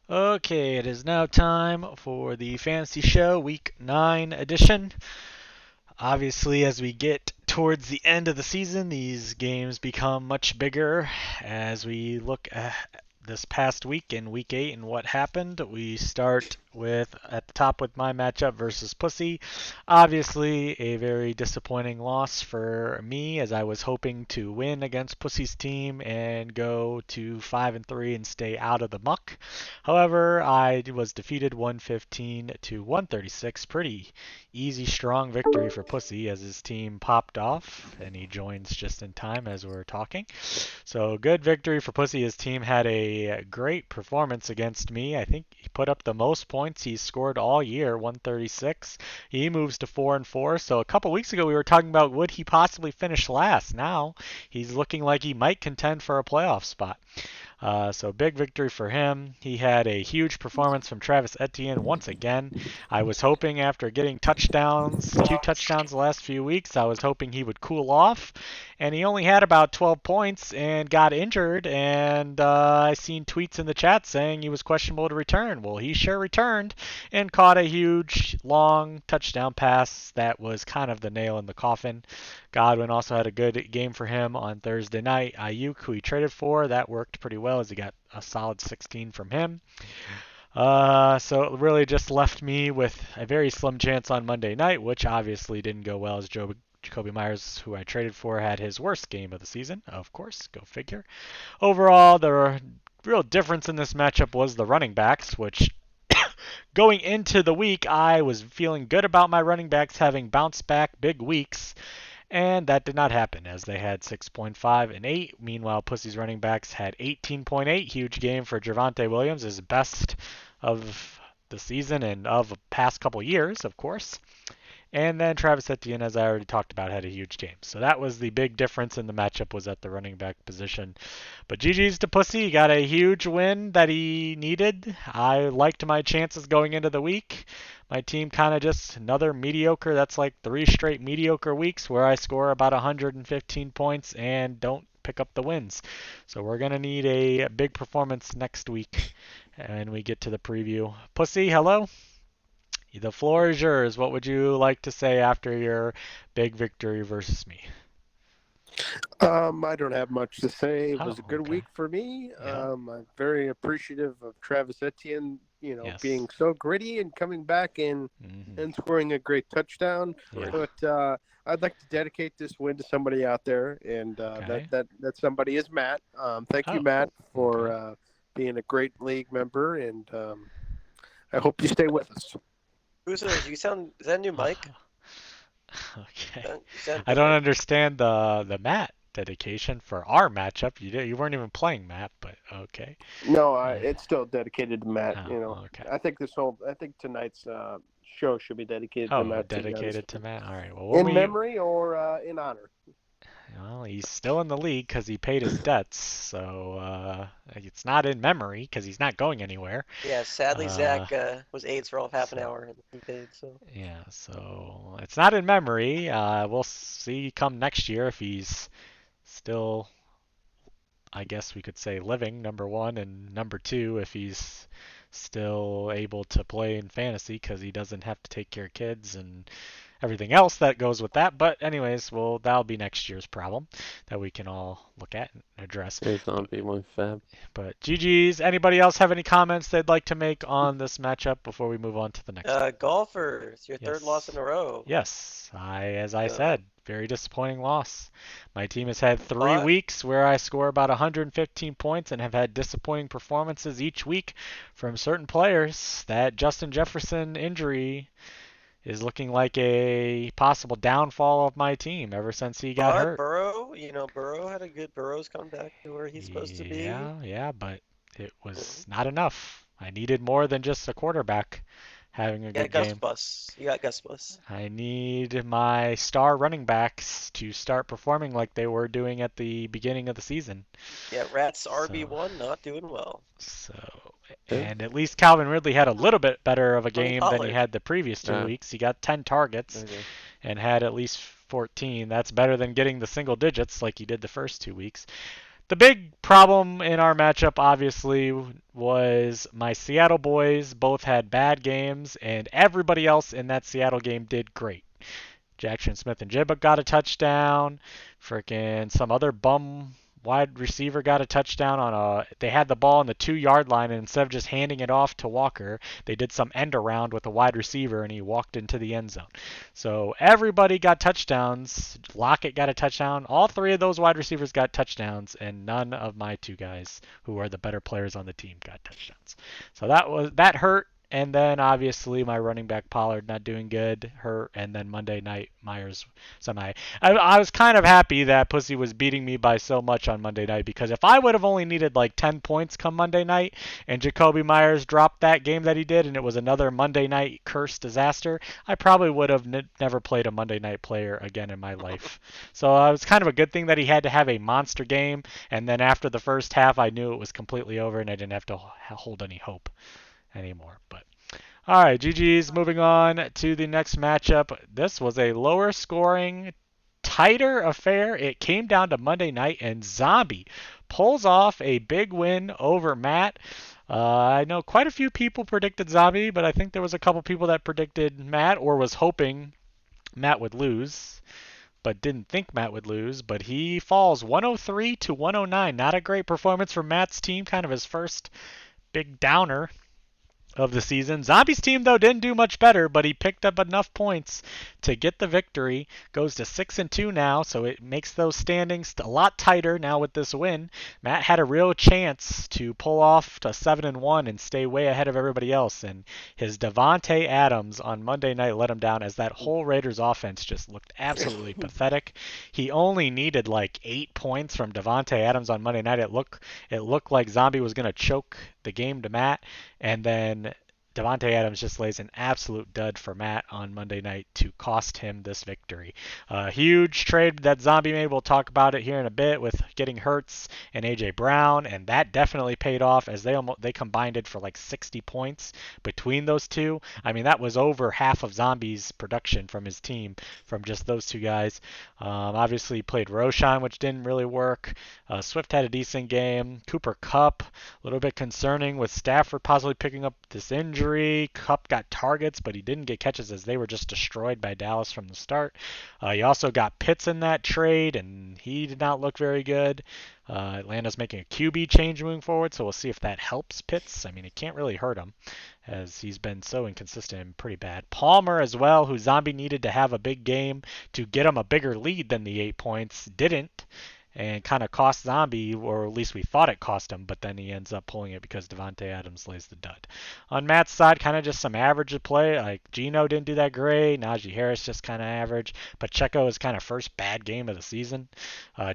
Okay, it is now time for the Fantasy Show Week 9 edition. Obviously, as we get towards the end of the season, these games become much bigger. As we look at this past week in Week 8 and what happened, we start with at the top with my matchup versus Pussy. Obviously, a very disappointing loss for me, as I was hoping to win against Pussy's team and go to 5-3 and stay out of the muck. However, I was defeated 115 to 136. Pretty easy, strong victory for Pussy as his team popped off, and he joins just in time as we're talking. So good victory for Pussy. His team had a great performance against me. I think he put up the most points he's scored all year, 136. He moves to 4-4. So a couple weeks ago we were talking about would he possibly finish last. Now he's looking like he might contend for a playoff spot. So big victory for him. He had a huge performance from Travis Etienne once again. I was hoping after getting touchdowns, 2 touchdowns the last few weeks, I was hoping he would cool off. And he only had about 12 points and got injured. And I seen tweets in the chat saying he was questionable to return. Well, he sure returned and caught a huge, long touchdown pass that was kind of the nail in the coffin. Godwin also had a good game for him on Thursday night. Ayuk, who he traded for, that worked pretty well as he got a solid 16 from him. So it really just left me with a very slim chance on Monday night, which obviously didn't go well as Jacoby Myers, who I traded for, had his worst game of the season. Of course, go figure. Overall, the real difference in this matchup was the running backs, which going into the week, I was feeling good about my running backs having bounced back big weeks. And that did not happen as they had 6.5 and 8. Meanwhile, Pussy's running backs had 18.8. Huge game for Javonte Williams, his best of the season and of the past couple years, of course. And then Travis Etienne, as I already talked about, had a huge game. So that was the big difference in the matchup was at the running back position. But GG's to Pussy. He got a huge win that he needed. I liked my chances going into the week. My team kind of just another mediocre. That's like 3 straight mediocre weeks where I score about 115 points and don't pick up the wins. So we're going to need a big performance next week. And we get to the preview. Pussy, hello. The floor is yours. What would you like to say after your big victory versus me? I don't have much to say. It was Oh, a good okay. week for me. Yeah. I'm very appreciative of Travis Etienne, Yes. being so gritty and coming back Hmm. and scoring a great touchdown. Yeah. But I'd like to dedicate this win to somebody out there, and Okay. that somebody is Matt. Thank you, Oh, Matt, for okay. being a great league member, and I hope you stay with us. Who's those? Is that a new mic? Okay. You sound I don't different. understand the Matt dedication for our matchup. You weren't even playing Matt, but okay. No, Uh, it's still dedicated to Matt. oh, okay. I think tonight's show should be dedicated to Oh, Matt, to be honest, dedicated to Matt. All right. Well, when in we memory or in honor. well, he's still in the league because he paid his debts, so it's not in memory because he's not going anywhere. Yeah, sadly, Uh, Zach was AIDS for all of half an so hour and he paid, so. yeah, so it's not in memory. We'll see come next year if he's still, I guess we could say, living, number one, and number two, if he's still able to play in fantasy because he doesn't have to take care of kids and everything else that goes with that. But anyways, well, that'll be next year's problem that we can all look at and address. Please don't be my fab. But GG's. Anybody else have any comments they'd like to make on this matchup before we move on to the next one? Golfers, your third loss Yes. in a row. Yes. As I So, said, very disappointing loss. My team has had three but weeks where I score about 115 points and have had disappointing performances each week from certain players. That Justin Jefferson injury is looking like a possible downfall of my team ever since he got but hurt. Burrow, Burrow had a good Burrow's come back to where he's supposed to be. Yeah, but it Mm. was not enough. I needed more than just a quarterback having a Yeah, good Gus game. Bus. You got Gus Bus. I need my star running backs to start performing like they were doing at the beginning of the season. Yeah, Rats So, RB1 not doing well. so, Who? and at least Calvin Ridley had a little bit better of a Tony game than he Pollard. had the previous two Ah, weeks. He got 10 targets okay. and had at least 14. That's better than getting the single digits like he did the first 2 weeks. The big problem in our matchup, obviously, was my Seattle boys both had bad games, and everybody else in that Seattle game did great. Jackson Smith and Jibba got a touchdown. Freaking some other bum wide receiver got a touchdown on a. They had the ball on the 2 yard line, and instead of just handing it off to Walker, they did some end around with a wide receiver, and he walked into the end zone. So everybody got touchdowns. Lockett got a touchdown. All three of those wide receivers got touchdowns, and none of my two guys, who are the better players on the team, got touchdowns. So that hurt. And then obviously my running back Pollard not doing good, hurt, and then Monday night Myers semi. I was kind of happy that Pussy was beating me by so much on Monday night, because if I would have only needed like 10 points come Monday night and Jacoby Myers dropped that game that he did and it was another Monday night curse disaster, I probably would have never played a Monday night player again in my life. So it was kind of a good thing that he had to have a monster game, and then after the first half I knew it was completely over and I didn't have to hold any hope anymore. But all right, GG's. Moving on to the next matchup. This was a lower scoring, tighter affair. It came down to Monday night, and Zombie pulls off a big win over Matt. I know quite a few people predicted Zombie, but I think there was a couple people that predicted Matt or was hoping Matt would lose, but didn't think Matt would lose. But he falls 103 to 109. Not a great performance for Matt's team. Kind of his first big downer of the season. Zombie's team, though, didn't do much better, but he picked up enough points to get the victory. Goes to 6-2 now, so it makes those standings a lot tighter now with this win. Matt had a real chance to pull off to 7-1 and stay way ahead of everybody else, and his Davante Adams on Monday night let him down, as that whole Raiders offense just looked absolutely pathetic. He only needed like 8 points from Davante Adams on Monday night. It looked like Zombie was going to choke the game to Matt, and then Davante Adams just lays an absolute dud for Matt on Monday night to cost him this victory. Huge trade that Zombie made. We'll talk about it here in a bit with getting Hurts and AJ Brown, and that definitely paid off, as they combined it for like 60 points between those two. I mean, that was over half of Zombie's production from his team from just those two guys. Obviously, he played Roshan, which didn't really work. Swift had a decent game. Cooper Kupp, a little bit concerning with Stafford possibly picking up this injury. Kupp got targets, but he didn't get catches, as they were just destroyed by Dallas from the start. You also got Pitts in that trade, and he did not look very good. Atlanta's making a QB change moving forward, so we'll see if that helps Pitts. I mean, it can't really hurt him, as he's been so inconsistent and pretty bad. Palmer as well, who Zombie needed to have a big game to get him a bigger lead than the 8 points, didn't, and kind of cost Zombie, or at least we thought it cost him, but then he ends up pulling it because Davante Adams lays the dud. On Matt's side, kind of just some average of play. Like Geno didn't do that great. Najee Harris just kind of average. Pacheco was kind of first bad game of the season.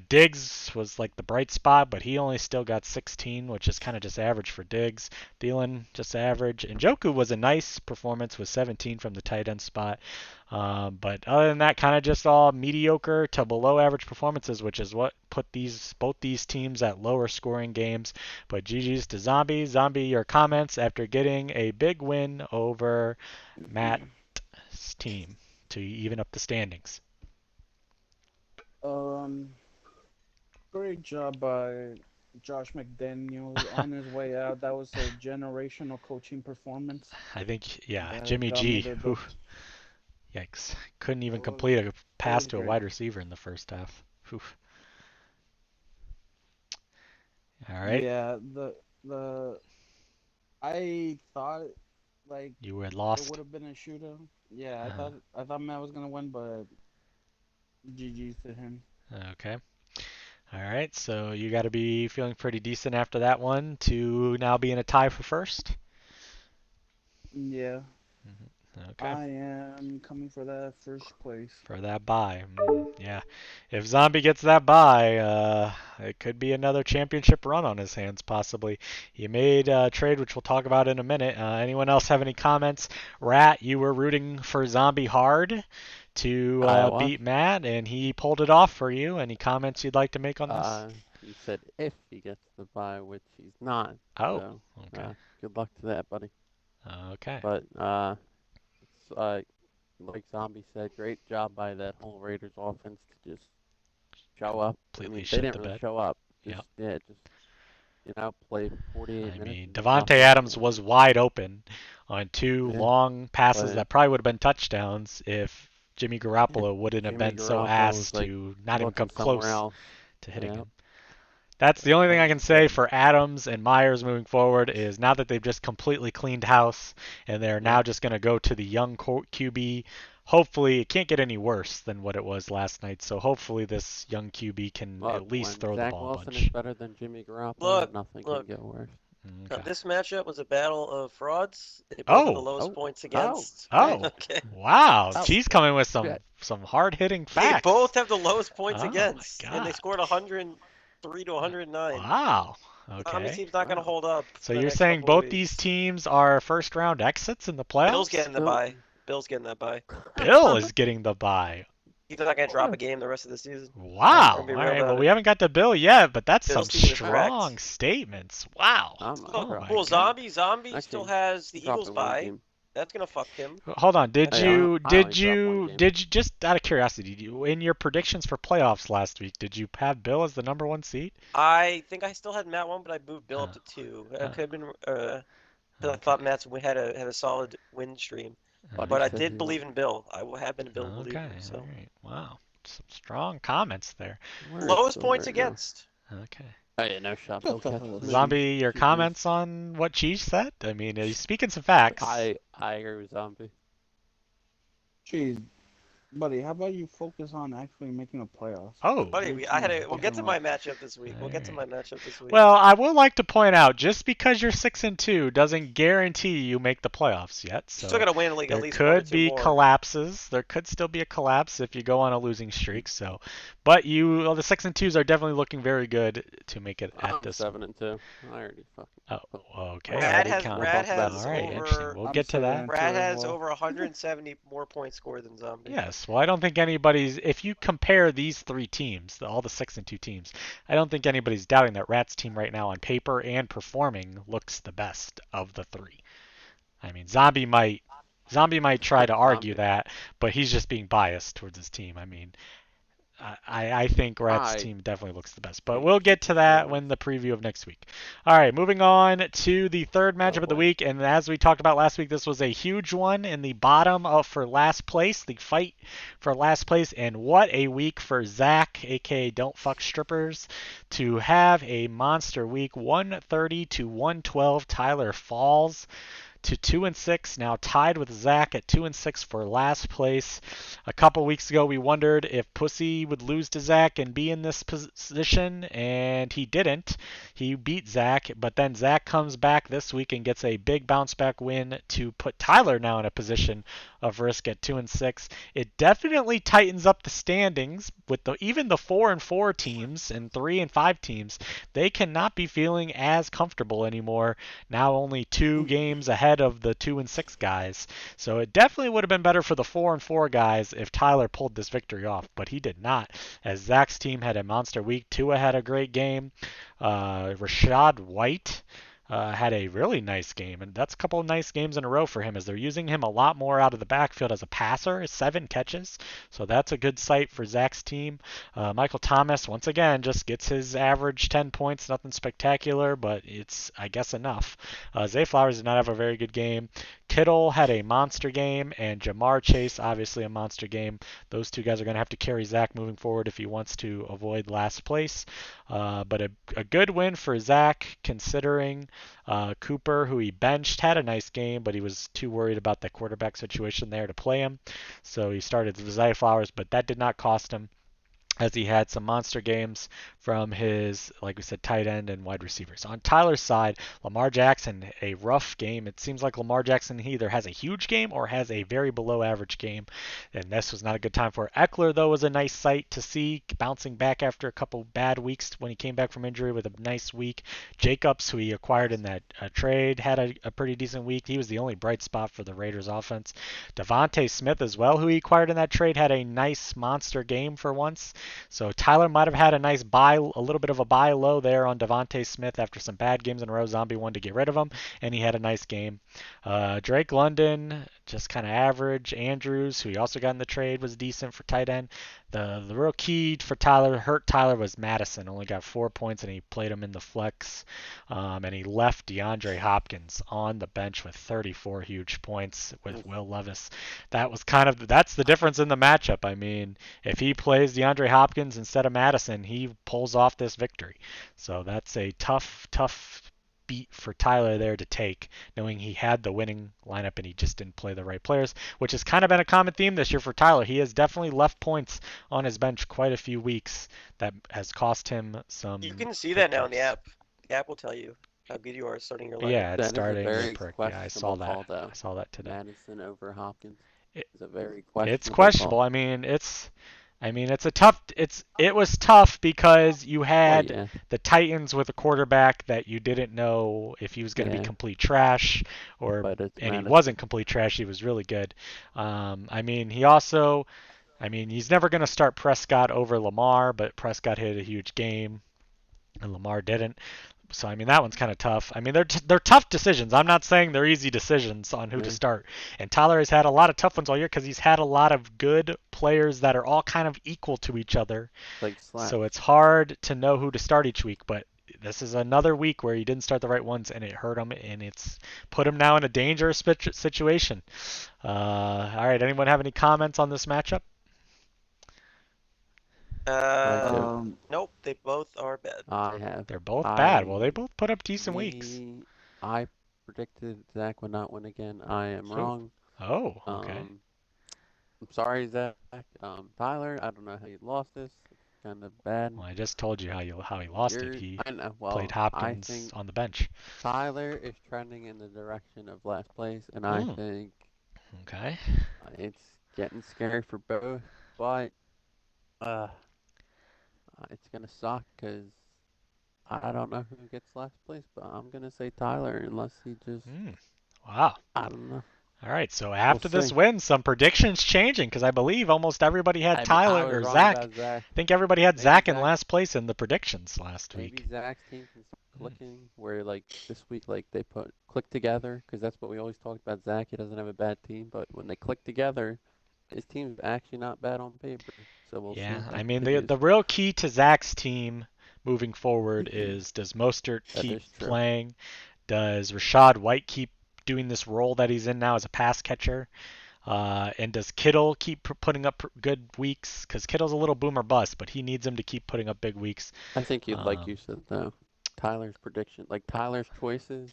Diggs was like the bright spot, but he only still got 16, which is kind of just average for Diggs. Thielen just average. And Njoku was a nice performance with 17 from the tight end spot. But other than that, kind of just all mediocre to below average performances, which is what put both these teams at lower scoring games. But GG's to Zombie. Zombie, your comments after getting a big win over Matt's team to even up the standings. Great job by Josh McDaniel on his way out. That was a generational coaching performance. I think, yeah, That Jimmy G. dominated the- Yikes. Couldn't even It complete a pass to a great. wide receiver in the first half. Oof. All right. Yeah, the I thought like You had it lost. would have been a shootout. Yeah, Uh-huh. I thought Matt was gonna win, but GG's to him. Okay. All right. So you got to be feeling pretty decent after that one to now be in a tie for first. Yeah, Okay. I am coming for that first place. For that bye. Yeah. If Zombie gets that bye, it could be another championship run on his hands, possibly. He made a trade, which we'll talk about in a minute. Anyone else have any comments? Rat, you were rooting for Zombie hard to beat Matt, and he pulled it off for you. Any comments you'd like to make on this? He said if he gets the bye, which he's not. Oh, So, okay. good luck to that, buddy. Okay. But it's, like Zombie said, great job by that whole Raiders offense to just show up. Completely They shit didn't the really bed. show up. Just play 48 I minutes. mean, and Devontae nothing, Adams yeah. was wide open on two Yeah, long passes but that probably would have been touchdowns if Jimmy Garoppolo wouldn't have Jimmy been so Garoppolo ass was like to not even looking come somewhere close else. to hitting Yeah, him. That's the only thing I can say 100%. for Adams and Myers moving forward is now that they've just completely cleaned house and they're Yeah. now just going to go to the young QB. Hopefully, it can't get any worse than what it was last night. So hopefully, this young QB can Look, at least when throw the Zach ball a Wilson is bunch. better than Jimmy Garoppolo, Look, nothing look. can get worse. Okay. This matchup was a battle of frauds. They both had the Oh, lowest Oh, points oh, against. oh, Okay. wow! oh, Cheese coming with shit. some hard hitting They facts. both have the lowest points Oh my against, and they God! scored 103 to 109. Wow. Zombie Okay. team's not going to Wow. hold up So for the you're next saying couple of both these weeks. teams are first round exits in the Bill's playoffs? getting the Bill- bye. Bill's getting that bye. Bill is getting the bye. He's not going to drop a game the rest of the season. Wow. Gonna be All real right. about Well, it. we haven't got to Bill yet, but that's some Bill's team is strong cracked. statements. Wow. I'm Oh, my cool. God. Zombie still Actually, has the dropped Eagles it one bye. game. That's going to fuck him. Hold on. Did Hey, you I only dropped one game. did you just out of curiosity, in your predictions for playoffs last week, did you have Bill as the number 1 seed? I think I still had Matt 1, but I moved Bill up to 2. It Oh. could have been because I thought Matt's had a solid win stream. But But he I said did he believe in Bill. I have been a Bill Okay. believer. So All right. Wow. Some strong comments there. won't- lowest Bill points right now. against. Okay. Oh yeah, no shot. Bill Bill definitely catches was. me. Zombie, your GG's. comments on what Cheese said? I mean, he's speaking some facts. I agree with Zombie. Jeez, buddy, how about you focus on actually making the playoffs? Oh. Buddy, we'll get to my matchup this week. We'll get to my Alright. matchup this week. Well, I would like to point out, just because you're 6-2 doesn't guarantee you make the playoffs yet. Still So gotta win like there at least 1 or could 2 be more. collapses. There could still be a collapse if you go on a losing streak. So, but the 6-2s are definitely looking very good to make it I'm at this. 7-2. I already fucking. Oh, okay. Brad I did has- count. Brad All has right, over- interesting. We'll I'm get to that. 7-2 Brad as has well. over 170 more points scored than Zombie. Yes, well, I don't think anybody's. If you compare these 3 teams, all the 6-2 teams, I don't think anybody's doubting that Rat's team right now on paper and performing looks the best of the 3. I mean, Zombie might try to argue that, but he's just being biased towards his team. I mean, I think Rat's team definitely looks the best, but we'll get to that when the preview of next week. All right, moving on to the third matchup of the week, and as we talked about last week, this was a huge one in the bottom for last place, the fight for last place, and what a week for Zach, aka Don't Fuck Strippers, to have a monster week. 130 to 112. Tyler falls to 2-6, now tied with Zach at 2-6 for last place. A couple weeks ago, we wondered if Pussy would lose to Zach and be in this position, and he didn't. He beat Zach, but then Zach comes back this week and gets a big bounce back win to put Tyler now in a position of risk at 2-6. It definitely tightens up the standings with even the 4-4 teams and 3-5 teams. They cannot be feeling as comfortable anymore. Now only 2 games ahead of the 2-6 guys. So it definitely would have been better for the 4-4 guys if Tyler pulled this victory off, but he did not, as Zach's team had a monster week. Tua had a great game. Rashad White had a really nice game, and that's a couple of nice games in a row for him, as they're using him a lot more out of the backfield as a passer. 7 catches, so that's a good sight for Zach's team. Michael Thomas, once again, just gets his average 10 points, nothing spectacular, but it's, I guess, enough. Zay Flowers did not have a very good game. Kittle had a monster game, and Jamar Chase, obviously a monster game. Those 2 guys are going to have to carry Zach moving forward if he wants to avoid last place. But a good win for Zach, considering Cooper, who he benched, had a nice game, but he was too worried about the quarterback situation there to play him. So he started Zay Flowers, but that did not cost him, as he had some monster games from his, like we said, tight end and wide receivers. On Tyler's side, Lamar Jackson, a rough game. It seems like Lamar Jackson either has a huge game or has a very below average game, and this was not a good time for Eckler, though, was a nice sight to see, bouncing back after a couple bad weeks when he came back from injury with a nice week. Jacobs, who he acquired in that trade, had a pretty decent week. He was the only bright spot for the Raiders offense. Devontae Smith as well, who he acquired in that trade, had a nice monster game for once. So Tyler might have had a nice buy, a little bit of a buy low there on Devontae Smith after some bad games in a row. Zombie wanted to get rid of him, and he had a nice game. Drake London, just kind of average. Andrews, who he also got in the trade, was decent for tight end. the real key for Tyler hurt Tyler was Madison. Only got 4 points, and he played him in the flex, and he left DeAndre Hopkins on the bench with 34 huge points with Will Levis. That's the difference in the matchup. I mean, if he plays DeAndre Hopkins instead of Madison, he pulls off this victory. So that's a tough beat for Tyler there to take, knowing he had the winning lineup and he just didn't play the right players, which has kind of been a common theme this year for Tyler. He has definitely left points on his bench quite a few weeks that has cost him some. You can see that now in the victories. app. The app will tell you how good you are starting your lineup. Yeah, it's That is a starting very to perk. Yeah, I saw questionable call, that. though. I saw that today. Madison over Hopkins. It- It's a very questionable It's questionable. call. It was tough because you Well, had yeah. the Titans with a quarterback that you didn't know if he was going to be Yeah. complete trash But it's and he Madison. wasn't complete trash. He was really good. He's never going to start Prescott over Lamar, but Prescott hit a huge game and Lamar didn't. So that one's kind of tough. They're tough decisions. I'm not saying they're easy decisions on who to Yeah. start. And Tyler has had a lot of tough ones all year because he's had a lot of good players that are all kind of equal to each other. Like slap. So it's hard to know who to start each week. But this is another week where he didn't start the right ones and it hurt him and it's put him now in a dangerous situation. All right. Anyone have any comments on this matchup? Nope, they both are bad. I have. They're both bad. I- Well, they both put up decent weeks. I predicted Zach would not win again. I am Who? wrong. Oh, okay. I'm sorry, Zach. Tyler, I don't know how you lost this. It's kind of bad. Well, I just told you how he lost it. He I know. Well, played I Hopkins think on the bench. Tyler is trending in the direction of last place, and I Hmm. think Okay. it's getting scary for both. But it's gonna suck because I don't know who gets last place, but I'm gonna say Tyler unless he just Wow. I don't know. All right. So after this see. win, some predictions changing because I believe almost everybody had I Tyler was or wrong Zach. about Zach. I think everybody had Maybe Zach in Zach- last place in the predictions last Maybe week. Zach's team can start clicking where like this week like they click together because that's what we always talked about. Zach, he doesn't have a bad team, but when they click together, his team's actually not bad on paper. So we'll see. Yeah. if that The continues. real key to Zach's team moving forward is does Mostert That keep is true. playing? Does Rashad White keep doing this role that he's in now as a pass catcher? And does Kittle keep putting up good weeks? Because Kittle's a little boomer bust, but he needs him to keep putting up big weeks. I think like Um, you said though, Tyler's prediction, like Tyler's choices,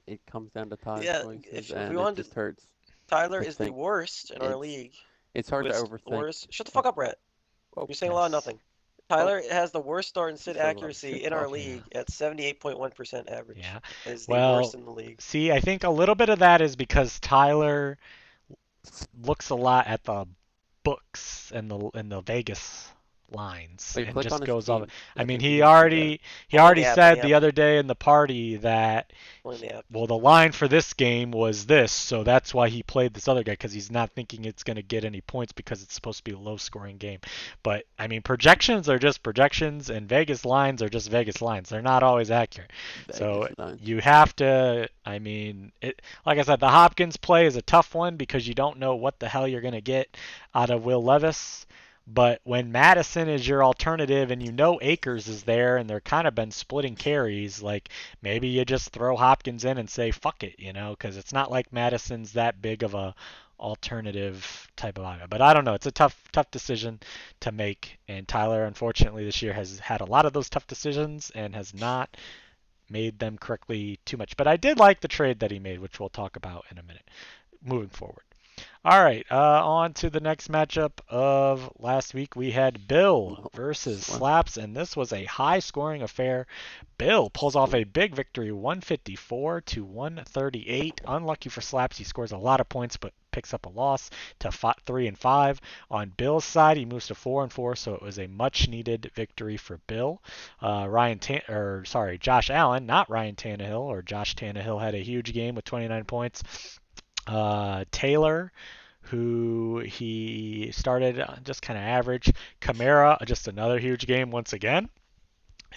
it comes down to Tyler's Yeah, choices, if and we it wanted just to, hurts. Tyler I is the think worst in our it's- league. It's hard to With overthink. worst. Shut the fuck up, Brett. You're saying a lot of nothing. Tyler has the worst start and sit Says a lot of accuracy shit in our talk. league at 78.1% average. Yeah. That is the Well, worst in the league. See, I think a little bit of that is because Tyler looks a lot at the books and the Vegas lines Like, and click just on his goes off. team. I I mean, think he you can see already Only the app, said the the app. other day in the party that Only the app. well, the line for this game was this, so that's why he played this other guy because he's not thinking it's going to get any points because it's supposed to be a low-scoring game. But I mean, projections are just projections, and Vegas lines are just Vegas lines. They're not always accurate. So Vegas lines. you have to. I mean, like I said, the Hopkins play is a tough one because you don't know what the hell you're going to get out of Will Levis. But when Madison is your alternative and you know Akers is there and they're kind of been splitting carries, like maybe you just throw Hopkins in and say fuck it, because it's not like Madison's that big of a alternative type of item. But I don't know. It's a tough decision to make. And Tyler, unfortunately, this year has had a lot of those tough decisions and has not made them correctly too much. But I did like the trade that he made, which we'll talk about in a minute moving forward. All right, on to the next matchup of last week. We had Bill versus Slaps, and this was a high-scoring affair. Bill pulls off a big victory, 154 to 138. Unlucky for Slaps, he scores a lot of points, but picks up a loss to 3-5. On Bill's side, he moves to 4-4, so it was a much-needed victory for Bill. Josh Allen, not Ryan Tannehill, or Josh Tannehill, had a huge game with 29 points. Taylor, who he started just kind of average. Kamara, just another huge game once again.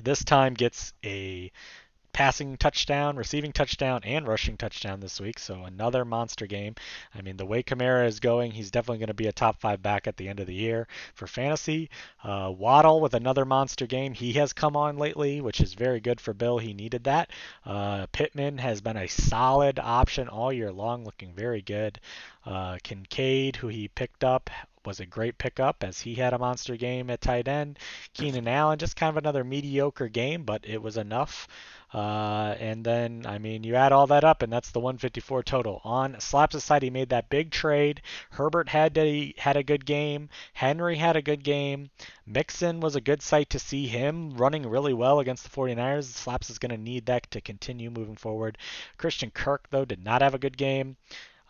This time gets a passing touchdown, receiving touchdown, and rushing touchdown this week. So another monster game. I mean, the way Kamara is going, he's definitely going to be a top 5 back at the end of the year for fantasy. Waddle with another monster game. He has come on lately, which is very good for Bill. He needed that. Pittman has been a solid option all year long, looking very good. Kincaid, who he picked up, was a great pickup as he had a monster game at tight end. Keenan Allen, just kind of another mediocre game, but it was enough. And then, I mean, you add all that up, and that's the 154 total. On Slaps' side, he made that big trade. Herbert had a good game. Henry had a good game. Mixon was a good sight to see him running really well against the 49ers. Slaps is going to need that to continue moving forward. Christian Kirk, though, did not have a good game.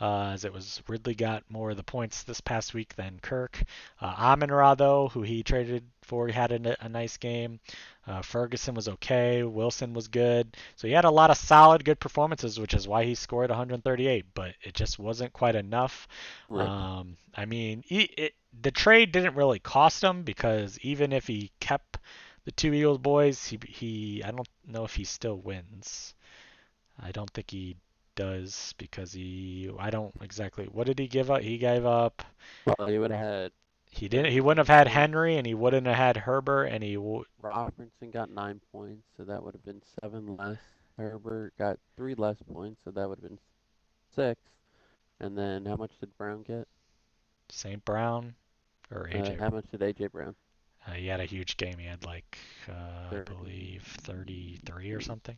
As it was Ridley got more of the points this past week than Kirk. Amon-Ra, though, who he traded for, had a nice game. Ferguson was okay. Wilson was good. So he had a lot of solid, good performances, which is why he scored 138, but it just wasn't quite enough. Right. I mean, the trade didn't really cost him because even if he kept the 2 Eagles boys, I don't know if he still wins. I don't think he does because I don't exactly, what did he give up? He gave up, Well, he would have had he wouldn't have had Henry, and he wouldn't have had Herbert, and Robertson got 9 points, so that would have been 7 less. Herbert got 3 less points, so that would have been 6. And then how much did Brown get? St. Brown or AJ. How much did AJ Brown? He had a huge game. He had like, I 30. believe 33 or something.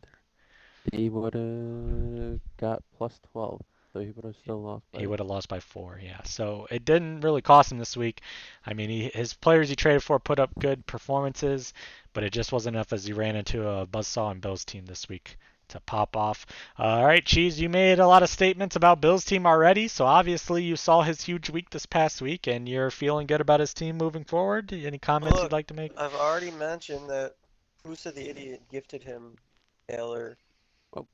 He would have got plus 12, so he would have still lost. He would have lost by 4, yeah. So it didn't really cost him this week. I mean, his players he traded for put up good performances, but it just wasn't enough as he ran into a buzzsaw on Bill's team this week to pop off. All right, Cheese, you made a lot of statements about Bill's team already, so obviously you saw his huge week this past week, and you're feeling good about his team moving forward. Any comments Look, you'd like to make? I've already mentioned that Pusa the Idiot gifted him Taylor. Oh,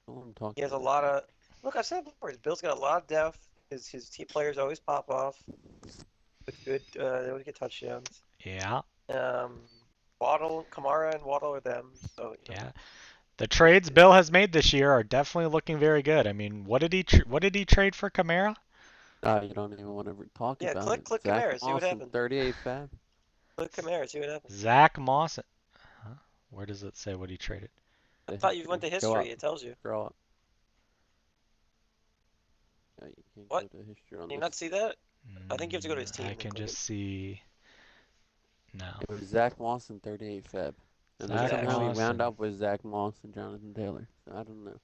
I'm talking He has a about. lot of. Look, I've said it before. Bill's got a lot of depth. His team players always pop off with good. They always get touchdowns. Yeah, Waddle, Kamara, and Waddle are them. So yeah. The trades Bill has made this year are definitely looking very good. I mean, what did he trade for Kamara? You don't even want to talk Yeah, about click it. Kamara, Zach see what Moss and happens. 38 fab. Look at Kamara, see what happens. Zach Moss. Huh? Where does it say what he traded? I thought you went to Go history. up. It tells you. Scroll up. Yeah, you can't What? go to history on Can you this. not see that? I think you have to go to his team I and can click just see. No. It was Zach Moss and 38 fab. And then Zach somehow he Moss wound and- up with Zach Moss and Jonathan Taylor. So I don't know.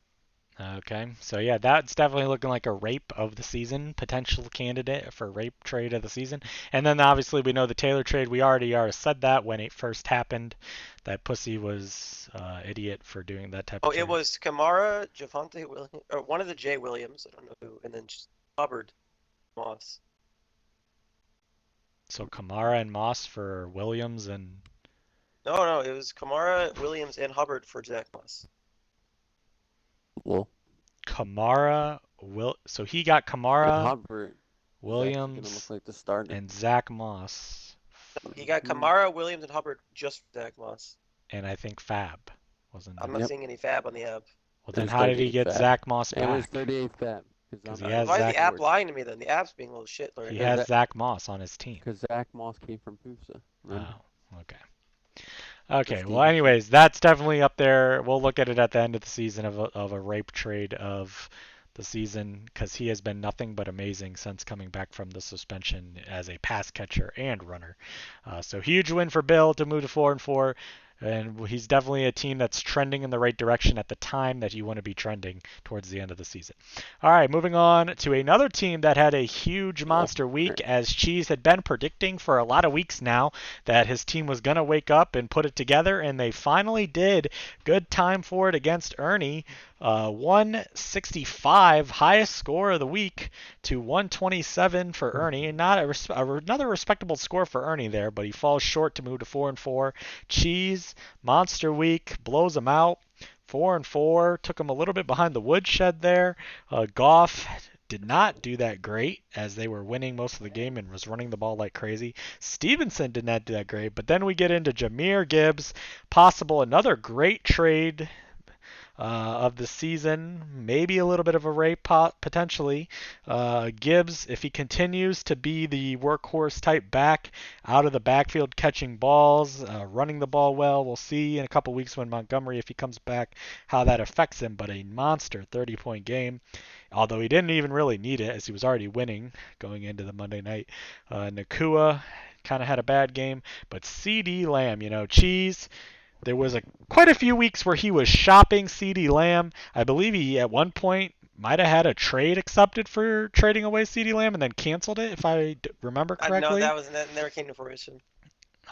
Okay, so yeah, that's definitely looking like a rape of the season, potential candidate for rape trade of the season. And then obviously we know the Taylor trade. We already said that when it first happened, that Pussy was idiot for doing that type Oh, of trade. it was Kamara, Javonte Williams, or one of the J Williams. I don't know who, and then just Hubbard, Moss. So Kamara and Moss for Williams and No, it was Kamara, Williams, and Hubbard for Zach Moss. Well, Kamara. So he got and Kamara, Hubbard is actually gonna Williams, look like the starter. and Zach Moss, He got Kamara, Williams, and Hubbard just for Zach Moss. and I think Fab wasn't. I'm it? not Yep. seeing any fab on the app. Well, It then was how did he 38 get fab. Zach Moss It was back? 38 fab. 'Cause he has Why is Zach the app Ward. lying to me then? The app's being a little shit right He now. has Zach- Zach Moss on his team. Because Zach Moss came from Pusa. Remember? Oh, okay. Okay, Steve well, Keith. anyways, that's definitely up there. We'll look at it at the end of the season of a rape trade of the season because he has been nothing but amazing since coming back from the suspension as a pass catcher and runner. So huge win for Bill to move to 4-4. And he's definitely a team that's trending in the right direction at the time that you want to be trending towards the end of the season. All right, moving on to another team that had a huge monster week, as Cheese had been predicting for a lot of weeks now that his team was going to wake up and put it together, and they finally did. Good time for it against Ernie. 165, highest score of the week, to 127 for Ernie. Not another respectable score for Ernie there, but he falls short to move to 4-4. Cheese, monster week, blows him out. 4-4, took him a little bit behind the woodshed there. Goff did not do that great as they were winning most of the game and was running the ball like crazy. Stevenson did not do that great. But then we get into Jahmyr Gibbs, possible another great trade of the season, maybe a little bit of a rape potentially. Gibbs, if he continues to be the workhorse type back, out of the backfield catching balls, running the ball well, we'll see in a couple weeks when Montgomery, if he comes back, how that affects him. But a monster 30-point game, although he didn't even really need it as he was already winning going into the Monday night. Nakua kind of had a bad game, but CeeDee Lamb, Cheese. There was quite a few weeks where he was shopping CeeDee Lamb. I believe he at one point might have had a trade accepted for trading away CeeDee Lamb and then canceled it, if I remember correctly. No, that never came to fruition.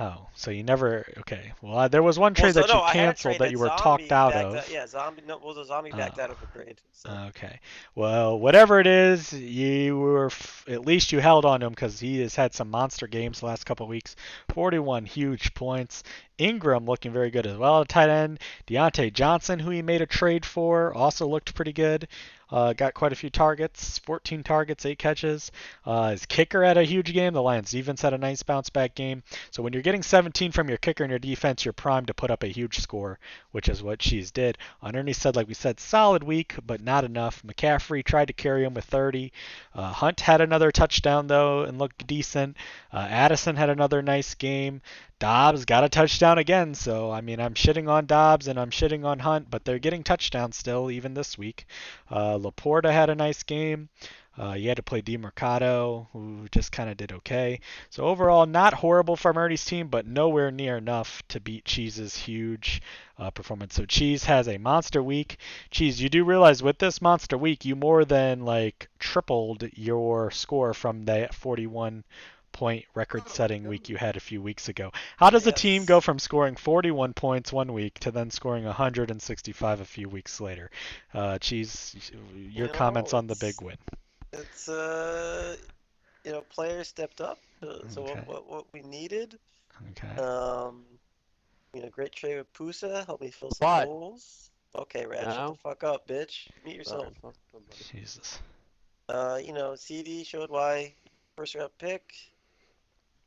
Oh, so you never. Okay. Well, there was one trade that you canceled that you were talked out of. Zombie. No, the Zombie backed out of the trade. So. Okay. Well, whatever it is, you were at least you held on to him because he has had some monster games the last couple of weeks. 41 huge points. Ingram looking very good as well at tight end. Deontay Johnson, who he made a trade for, also looked pretty good. Got quite a few targets, 14 targets, 8 catches. His kicker had a huge game. The Lions defense had a nice bounce back game. So when you're getting 17 from your kicker and your defense, you're primed to put up a huge score, which is what Cheese did. Underneath said, like we said, solid week, but not enough. McCaffrey tried to carry him with 30. Hunt had another touchdown, though, and looked decent. Addison had another nice game. Dobbs got a touchdown again, so I'm shitting on Dobbs and I'm shitting on Hunt, but they're getting touchdowns still, even this week. Laporta had a nice game. You had to play DeMercado, who just kind of did okay. So overall, not horrible from Ernie's team, but nowhere near enough to beat Cheese's huge performance. So Cheese has a monster week. Cheese, you do realize with this monster week, you more than tripled your score from the 41-point record-setting week you had a few weeks ago. How does a team go from scoring 41 points one week to then scoring 165 a few weeks later? Cheese, your comments on the big win. It's players stepped up. So Okay. what we needed. Okay. Great trade with Pusa. Help me fill some holes. Okay, Rad, shut the fuck up, bitch. Mute yourself. Jesus. CD showed why first round pick.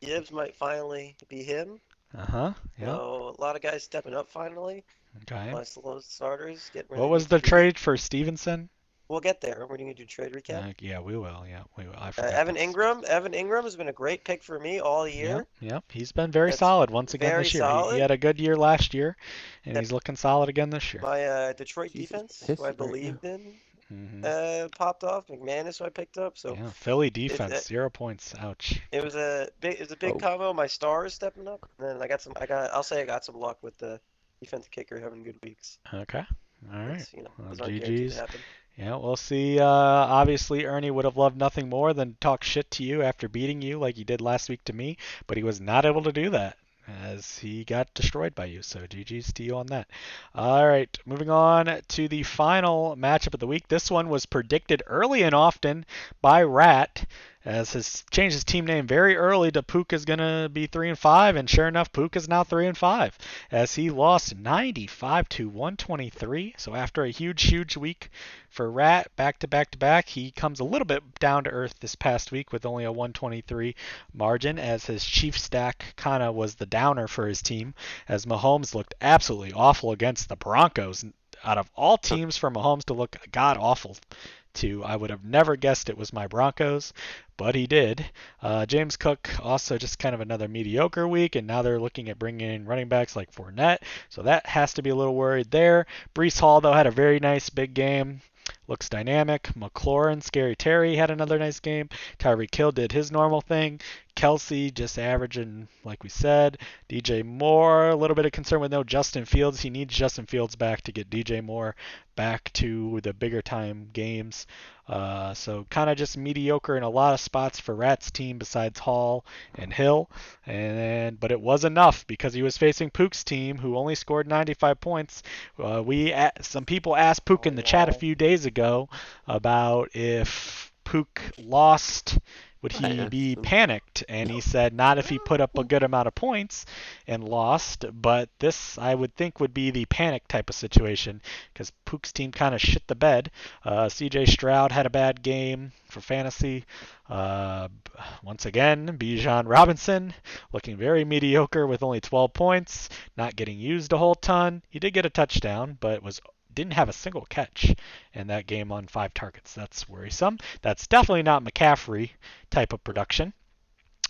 Gibbs might finally be him. Yeah. So a lot of guys stepping up finally. Okay. My slow starters getting ready. What was the trade for Stevenson? We'll get there. We're going to do trade recap. Yeah, we will. I forgot Evan Ingram has been a great pick for me all year. Yep. He's been very solid once again this year. Solid. He had a good year last year, and he's looking solid again this year. My Detroit defense, who I believed in, popped off. McManus, who I picked up. So yeah, Philly defense, 0 points. Ouch. It was a big combo. My stars stepping up, and then I got some luck with the defensive kicker having good weeks. Okay. All right. GG's. Yeah, we'll see. Obviously, Ernie would have loved nothing more than talk shit to you after beating you like he did last week to me, but he was not able to do that as he got destroyed by you. So GG's to you on that. All right, moving on to the final matchup of the week. This one was predicted early and often by Rat, as has changed his team name very early to Pook is going to be 3-5, and sure enough, Pook is now 3-5 as he lost 95-123. So after a huge week for Rat, back to back, he comes a little bit down to earth this past week with only a 123 margin, as his chief stack kind of was the downer for his team, as Mahomes looked absolutely awful against the Broncos. Out of all teams for Mahomes to look god awful to, I would have never guessed it was my Broncos, but he did. James Cook also just kind of another mediocre week, and now they're looking at bringing in running backs like Fournette, so that has to be a little worried there. Breece Hall, though, had a very nice big game. Looks dynamic. McLaurin, Scary Terry had another nice game. Tyreek Hill did his normal thing. Kelsey just averaging, like we said. DJ Moore, a little bit of concern with no Justin Fields. He needs Justin Fields back to get DJ Moore back to the bigger time games. So kind of just mediocre in a lot of spots for Rat's team besides Hall and Hill. But it was enough because he was facing Pook's team, who only scored 95 points. Some people asked Pook in the chat a few days ago about if Pook lost would I he asked be him. panicked? And he said not if he put up a good amount of points and lost, but this I would think would be the panic type of situation because Pook's team kind of shit the bed. CJ Stroud had a bad game for fantasy. Uh, Once again, Bijan Robinson looking very mediocre with only 12 points, not getting used a whole ton. He did get a touchdown, but didn't have a single catch in that game on 5 targets. That's worrisome. That's definitely not McCaffrey type of production.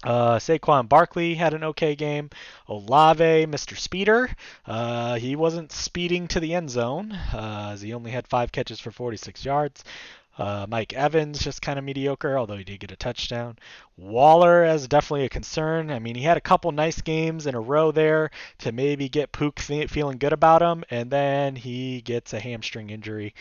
Saquon Barkley had an okay game. Olave, Mr. Speeder, he wasn't speeding to the end zone as he only had 5 catches for 46 yards. Mike Evans just kind of mediocre, although he did get a touchdown. Waller is definitely a concern. I mean, he had a couple nice games in a row there to maybe get Pook feeling good about him, and then he gets a hamstring injury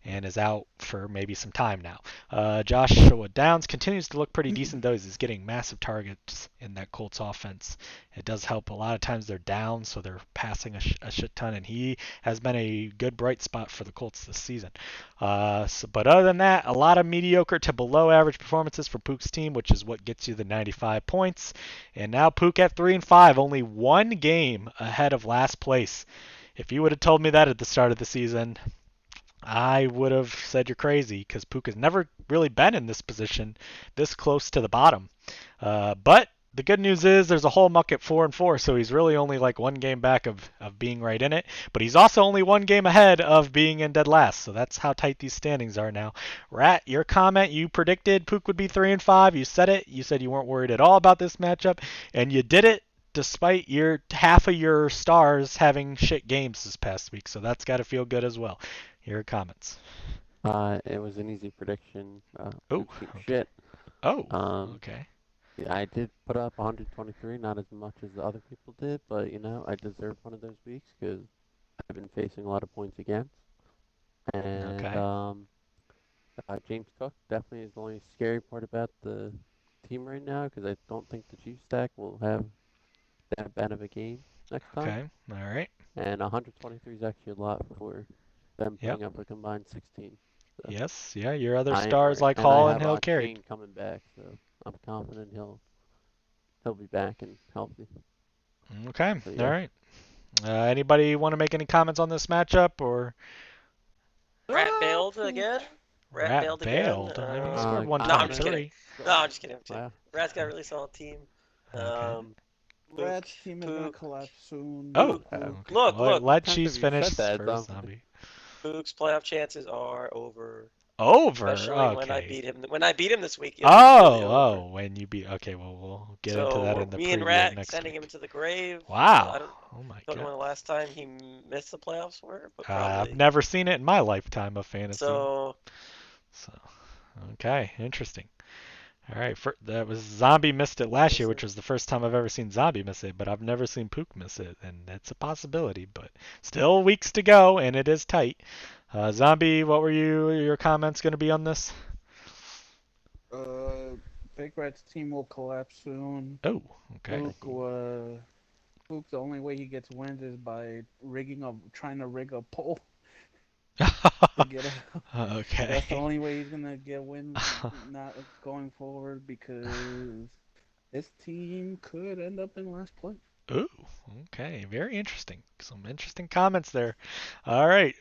and is out for maybe some time now. Joshua Downs continues to look pretty decent, though. He's getting massive targets in that Colts offense. It does help. A lot of times they're down, so they're passing a shit ton, and he has been a good bright spot for the Colts this season. But other than that, a lot of mediocre to below average performances for Pook's team, which is what gets you the 95 points. And now Pook at 3-5, only one game ahead of last place. If you would have told me that at the start of the season, I would have said you're crazy because Pook has never really been in this position this close to the bottom. But the good news is there's a whole muck at 4-4, so he's really only like one game back of being right in it. But he's also only one game ahead of being in dead last, so that's how tight these standings are now. Rat, your comment, you predicted Pook would be 3-5. You said it. You said you weren't worried at all about this matchup, and you did it despite your half of your stars having shit games this past week, so that's got to feel good as well. Your comments. It was an easy prediction. Oh, Pook team okay. shit. Oh, Um, okay. yeah, I did put up 123, not as much as the other people did, but you know, I deserved one of those weeks because I've been facing a lot of points against. And Okay. James Cook definitely is the only scary part about the team right now because I don't think the Chiefs stack will have that bad of a game next time. Okay. All right. And 123 is actually a lot for them Yep. putting up a combined 16. So Yes. Yeah. Your other I am stars worried. like And I Hall and have Hill carried. Shane coming back, so I'm confident he'll be back and healthy. Okay. So All yeah. right. Anybody want to make any comments on this matchup or? Rat bailed again. Rat bailed bailed. again. I mean, he Uh, scored No, I'm just 123. kidding. No, I'm just kidding. Wow. Rat's got a really solid team. Okay. Rat's team is gonna Pook. collapse soon. Oh. Pook. Okay. Look, Well, look. let Depends Cheese if you finish said that, first, Zombie. Zombie. Pook's playoff chances are over. Over. Especially when I Okay. beat him. When I beat him this week, it'll be really over. When you beat. Okay. Well, we'll get So into that in the me and preview Rat next sending week. him into the grave. Wow. I don't Oh my know when god. the last time he missed the playoffs were, but I've probably. never seen it in my lifetime of fantasy. So Okay, interesting. All right, that was Zombie missed it last year, Is which was the first time I've ever seen Zombie miss it, but I've never seen Pook miss it, and it's a possibility. But still weeks to go, and it is tight. Zombie, what were your comments going to be on this? Big Rat's team will collapse soon. Oh, okay. Pook, the only way he gets wins is by trying to rig a pole to get a. Okay. That's the only way he's gonna get wins not going forward because his team could end up in last place. Ooh, okay, very interesting. Some interesting comments there. All right.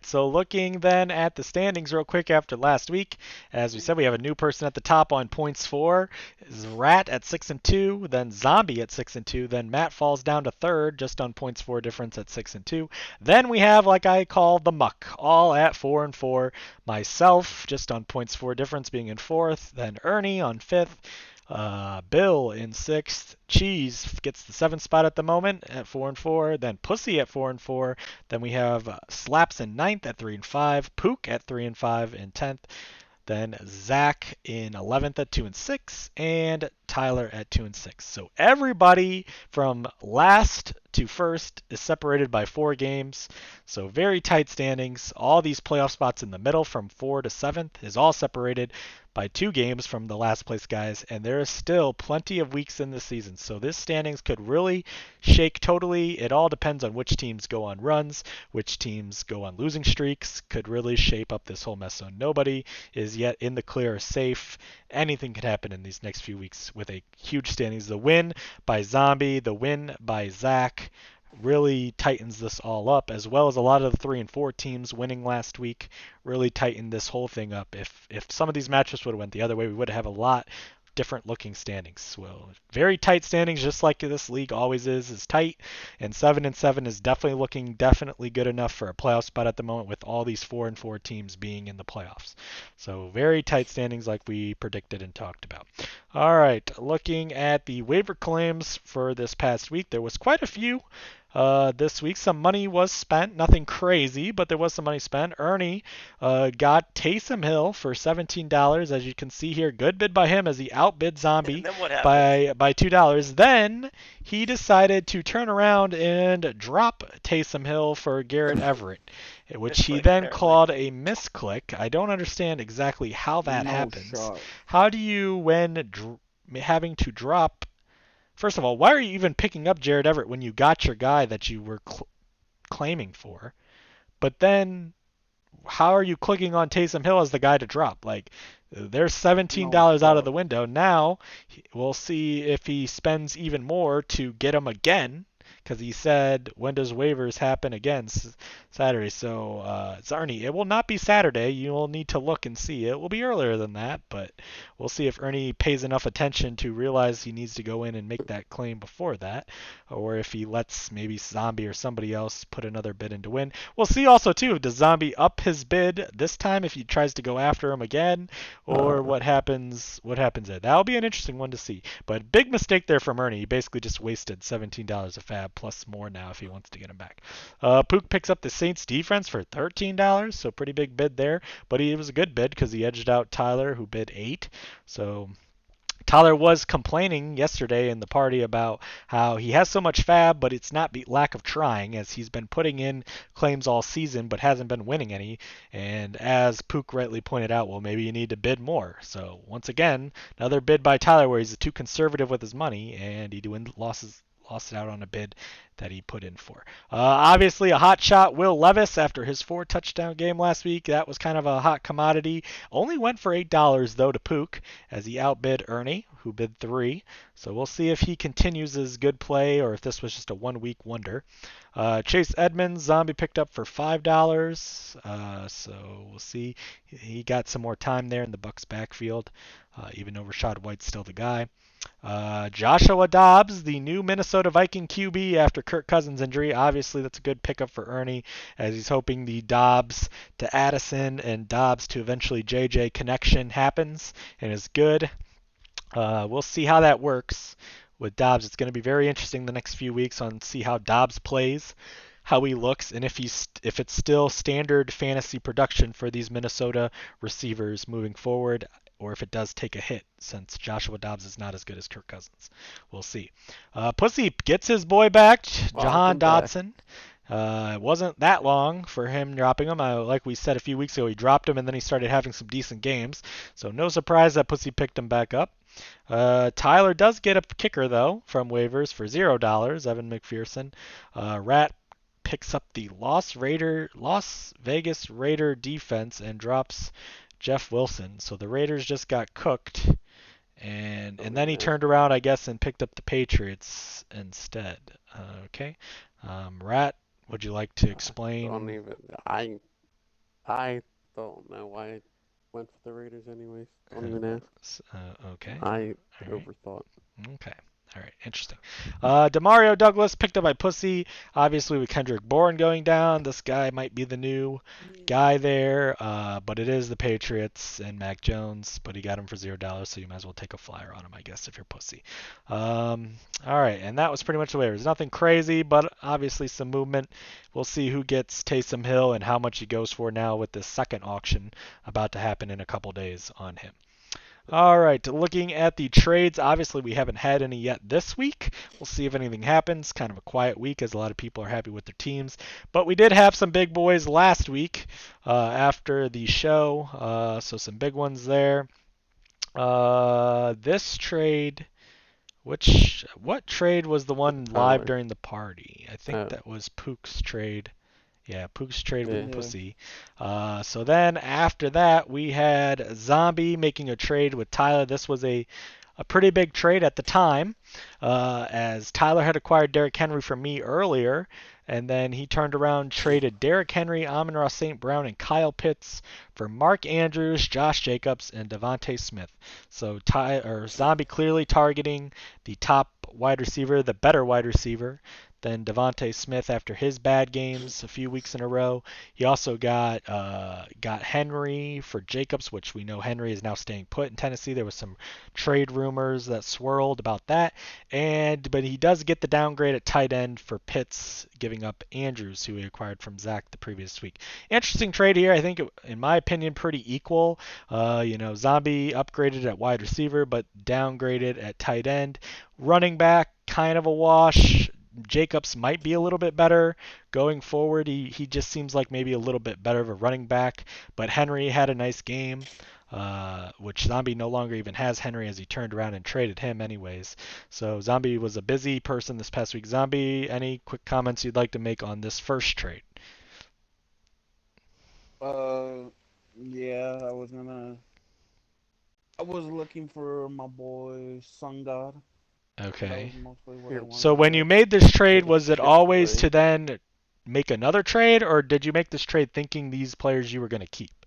So looking then at the standings real quick after last week, as we said, we have a new person at the top on points for. Is Rat at 6-2, then Zombie at 6-2, then Matt falls down to third just on points for difference at 6-2. Then we have, like I call the muck, all at 4-4. Myself just on points for difference being in fourth, then Ernie on fifth. Bill in sixth. Cheese gets the seventh spot at the moment at 4-4. Then Pussy at 4-4. Then we have Slaps in ninth at 3-5. Pook at 3-5 in 10th. Then Zach in 11th at 2-6. And Tyler at 2-6. So everybody from last to first is separated by 4 games. So very tight standings. All these playoff spots in the middle from 4 to 7th is all separated by 2 games from the last place guys, and there is still plenty of weeks in the season. So this standings could really shake totally. It all depends on which teams go on runs, which teams go on losing streaks, could really shape up this whole mess. So nobody is yet in the clear or safe. Anything could happen in these next few weeks with a huge standings. The win by Zombie, the win by Zach really tightens this all up, as well as a lot of the 3 and 4 teams winning last week really tightened this whole thing up. If some of these matchups would have went the other way, we would have a lot different looking standings. Well, very tight standings, just like this league always is tight. And 7-7 is definitely good enough for a playoff spot at the moment, with all these 4 and 4 teams being in the playoffs. So very tight standings, like we predicted and talked about. All right, looking at the waiver claims for this past week, there was quite a few. This week, some money was spent. Nothing crazy, but there was some money spent. Ernie got Taysom Hill for $17, as you can see here. Good bid by him as he outbid Zombie And then what happened? by $2. Then he decided to turn around and drop Taysom Hill for Garrett Everett, which he Misclick, then apparently. called a misclick. I don't understand exactly how that no happens. shot. How do you, when having to drop... First of all, why are you even picking up Jared Everett when you got your guy that you were claiming for? But then, how are you clicking on Taysom Hill as the guy to drop? Like, there's $17 out of the window. Now, we'll see if he spends even more to get him again, because he said, when does waivers happen again? Saturday. So, Arnie, it will not be Saturday. You will need to look and see. It will be earlier than that, but we'll see if Ernie pays enough attention to realize he needs to go in and make that claim before that, or if he lets maybe Zombie or somebody else put another bid in to win. We'll see also, too, does Zombie up his bid this time if he tries to go after him again, or what happens there? That'll be an interesting one to see. But big mistake there from Ernie. He basically just wasted $17 of fab, plus more now if he wants to get him back. Pook picks up the Saints defense for $13, so pretty big bid there. But it was a good bid because he edged out Tyler, who bid $8. So Tyler was complaining yesterday in the party about how he has so much fab, but it's not lack of trying, as he's been putting in claims all season but hasn't been winning any. And as Pook rightly pointed out, well, maybe you need to bid more. So once again, another bid by Tyler where he's too conservative with his money, and he lost it out on a bid that he put in for. Obviously, a hot shot, Will Levis, after his 4-touchdown game last week. That was kind of a hot commodity. Only went for $8, though, to Pook, as he outbid Ernie, who bid $3. So we'll see if he continues his good play or if this was just a one-week wonder. Chase Edmonds, Zombie picked up for $5. So we'll see. He got some more time there in the Bucs backfield, even though Rachaad White's still the guy. Joshua Dobbs, the new Minnesota Viking QB after Kirk Cousins' injury. Obviously, that's a good pickup for Ernie, as he's hoping the Dobbs to Addison and Dobbs to eventually JJ connection happens and is good. We'll see how that works with Dobbs. It's going to be very interesting the next few weeks on see how Dobbs plays, how he looks, and if it's still standard fantasy production for these Minnesota receivers moving forward, or if it does take a hit, since Joshua Dobbs is not as good as Kirk Cousins. We'll see. Pussy gets his boy back, Jahan Dotson. It wasn't that long for him dropping him. Like we said a few weeks ago, he dropped him and then he started having some decent games. So no surprise that Pussy picked him back up. Tyler does get a kicker, though, from waivers for $0, Evan McPherson. Rat picks up the Las Vegas Raider defense and drops Jeff Wilson. So the Raiders just got cooked, and then he turned around, I guess, and picked up the Patriots instead. Okay. Rat, would you like to explain? I don't know why I went for the Raiders anyways. Don't even ask. Okay. I overthought. Okay. All right, interesting. Demario Douglas picked up by Pussy. Obviously, with Kendrick Bourne going down, this guy might be the new guy there. But it is the Patriots and Mac Jones. But he got him for $0, so you might as well take a flyer on him, I guess, if you're Pussy. All right, and that was pretty much the waivers. Nothing crazy, but obviously some movement. We'll see who gets Taysom Hill and how much he goes for now with this second auction about to happen in a couple days on him. All right, looking at the trades, obviously we haven't had any yet this week. We'll see if anything happens. Kind of a quiet week as a lot of people are happy with their teams. But we did have some big boys last week after the show, so some big ones there. This trade, what trade was the one live Tyler. during the party? I think Oh. that was Pook's trade. Yeah, Pook's trade with Yeah. Pussy. So then after that, we had Zombie making a trade with Tyler. This was a pretty big trade at the time, as Tyler had acquired Derrick Henry from me earlier, and then he turned around, traded Derrick Henry, Amon-Ra St. Brown, and Kyle Pitts for Mark Andrews, Josh Jacobs, and Devontae Smith. So Zombie clearly targeting the top wide receiver, the better wide receiver than Devontae Smith after his bad games a few weeks in a row. He also got Henry for Jacobs, which we know Henry is now staying put in Tennessee. There was some trade rumors that swirled about that, but he does get the downgrade at tight end for Pitts, giving up Andrews, who he acquired from Zach the previous week. Interesting trade here. I think, in my opinion, pretty equal. Zombie upgraded at wide receiver, but downgraded at tight end. Running back, kind of a wash. Jacobs might be a little bit better going forward. He just seems like maybe a little bit better of a running back. But Henry had a nice game, which Zombie no longer even has Henry as he turned around and traded him anyways. So Zombie was a busy person this past week. Zombie, any quick comments you'd like to make on this first trade? Yeah, I was looking for my boy Sun God. That Okay. was mostly what I Here, wanted So to when get. you made this trade, Take a was it shit always break. to then make another trade, or did you make this trade thinking these players you were going to keep?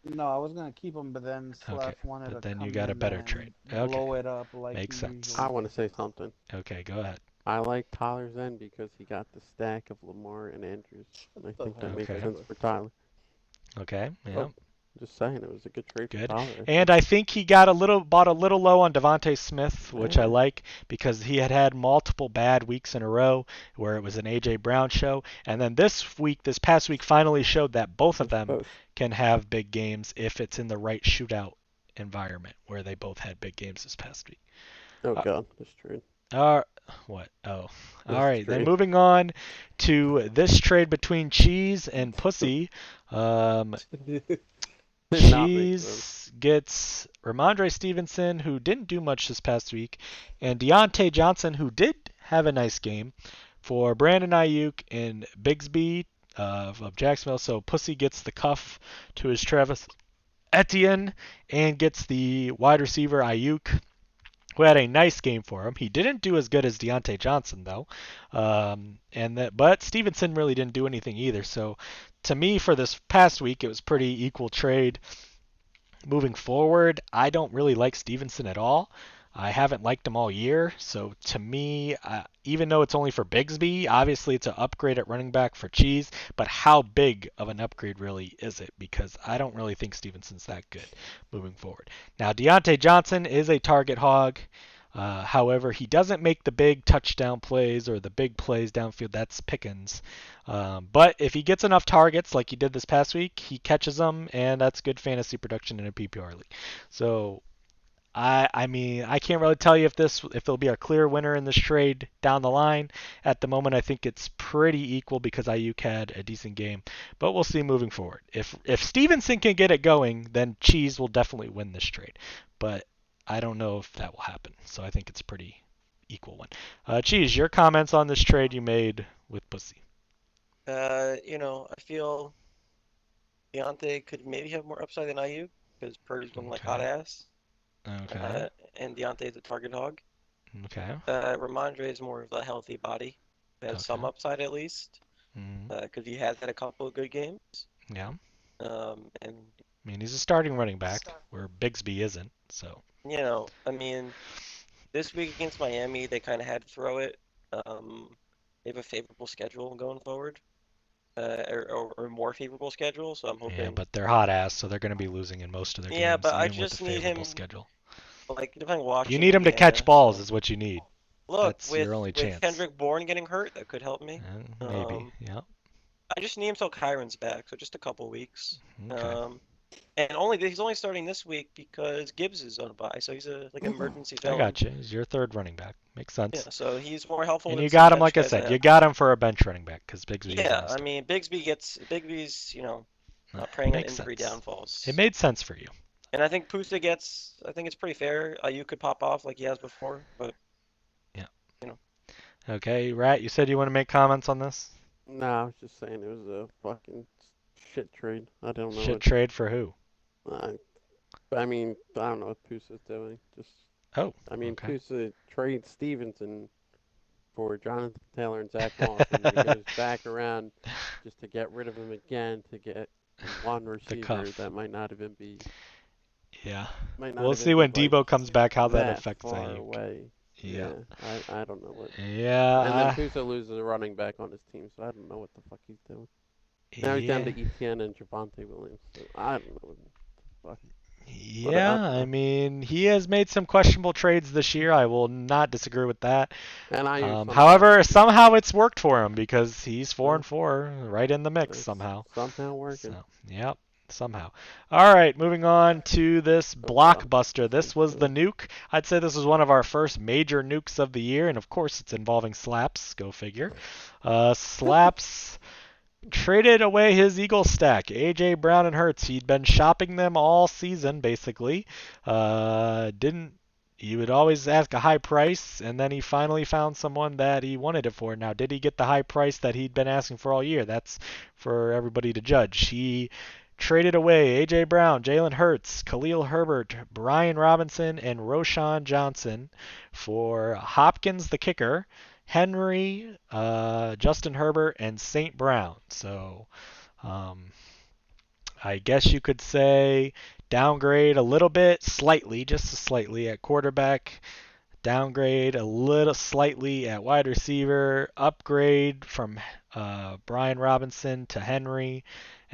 No, I was gonna keep him, but then Slash wanted but to then you come got a in better and trade. blow Okay. it up like Makes he sense. I usually want to say does. something. Okay, go ahead. I like Tyler's end because he got the stack of Lamar and Andrews, and I think that makes Okay. sense for Tyler. Okay. Yeah. Oh, just saying, it was a good trade for Good. Tyler. I And think. I think he bought a little low on Devontae Smith, which I Yeah. like because he had multiple bad weeks in a row where it was an AJ Brown show, and then this past week, finally showed that both of them Both. can have big games if it's in the right shootout environment, where they both had big games this past week. Oh Uh, God, this trade. what? Oh, This all right. Then trade. moving on to this trade between Cheese and Pussy. Did not make sense. Cheese gets Ramondre Stevenson, who didn't do much this past week, and Deontay Johnson, who did have a nice game, for Brandon Ayuk and Bigsby of Jacksonville. So Pussy gets the cuff to his Travis Etienne and gets the wide receiver Ayuk, who had a nice game for him. He didn't do as good as Deontay Johnson, though. But Stevenson really didn't do anything either. So to me, for this past week, it was pretty equal trade. Moving forward, I don't really like Stevenson at all. I haven't liked him all year. So to me, even though it's only for Bigsby, obviously it's an upgrade at running back for Cheese. But how big of an upgrade really is it? Because I don't really think Stevenson's that good moving forward. Now, Deontay Johnson is a target hog. However, he doesn't make the big touchdown plays or the big plays downfield. That's Pickens. But if he gets enough targets like he did this past week, he catches them, and that's good fantasy production in a PPR league. So I mean, I can't really tell you if there'll be a clear winner in this trade down the line. At the moment, I think it's pretty equal because Ayuk had a decent game, but we'll see moving forward. If Stevenson can get it going, then Cheese will definitely win this trade. But I don't know if that will happen. So I think it's a pretty equal one. Cheese, your comments on this trade you made with Pussy. I feel Deontay could maybe have more upside than IU because Purdy's been like hot Okay. ass, Okay. and Deontay's a target hog. Okay. Ramondre is more of a healthy body, has some Okay. upside at least, Mm, because he has had a couple of good games. yeah. And I mean, he's a starting running back where Bigsby isn't. So. I mean, this week against Miami, they kind of had to throw it. They have a favorable schedule going forward, or more favorable schedule. So I'm Yeah, hoping, but they're hot ass, so they're going to be losing in most of their yeah, games, but I even with a just need favorable him, schedule. like, if I'm You watching need him to catch Indiana, balls, so is what you need. look That's with your only chance. Kendrick Bourne getting hurt, that could help me. Maybe. Yeah. I just need him till Kyron's back, so just a couple weeks. Okay. And he's only starting this week because Gibbs is on a bye, so he's a like an emergency I fill-in. got you. He's your third running back. Makes sense. Yeah, so he's more helpful And than you some got him, bench like I guys I said, you have. got him for a bench running back because Bigsby is Yeah, on the I start. mean Bigsby's preying on Makes injury sense. downfalls. It made sense for you. And I think Pusa I think it's pretty fair. You could pop off like he has before, but Yeah. you know. Okay, Rat, you said you want to make comments on this? No, I was just saying it was a fucking shit trade. I don't know Should what. trade for who? I mean, I don't know what Pusa's doing. Oh, I mean, okay. Pusa trades Stevenson for Jonathan Taylor and Zach Moss, and then he goes back around just to get rid of him again to get one receiver cuff. that might not even be. Yeah. Might not We'll even see when be, like, Debo comes back how that that affects far Ayuk. away. Yeah. I don't know what. Yeah. And then Pusa loses a running back on his team, so I don't know what the fuck he's doing. Now he's down to Etienne and Javonte Williams, so I don't know what the fuck. Yeah, I mean, he has made some questionable trades this year. I will not disagree with that. And I however, somehow it's worked for him because he's 4-4, right in the mix somehow. Somehow working. So, yep, somehow. All right, moving on to this blockbuster. This was the nuke. I'd say this was one of our first major nukes of the year, and of course, it's involving Slaps. Go figure. Slaps traded away his Eagle stack, AJ Brown and Hurts. He'd been shopping them all season, basically. He would always ask a high price, and then he finally found someone that he wanted it for. Now, did he get the high price that he'd been asking for all year? That's for everybody to judge. He traded away AJ Brown, Jalen Hurts, Khalil Herbert, Brian Robinson, and Roshan Johnson for Hopkins the kicker, Henry, Justin Herbert, and St. Brown. So I guess you could say downgrade a little bit, slightly, just slightly at quarterback, downgrade a little slightly at wide receiver, upgrade from Brian Robinson to Henry,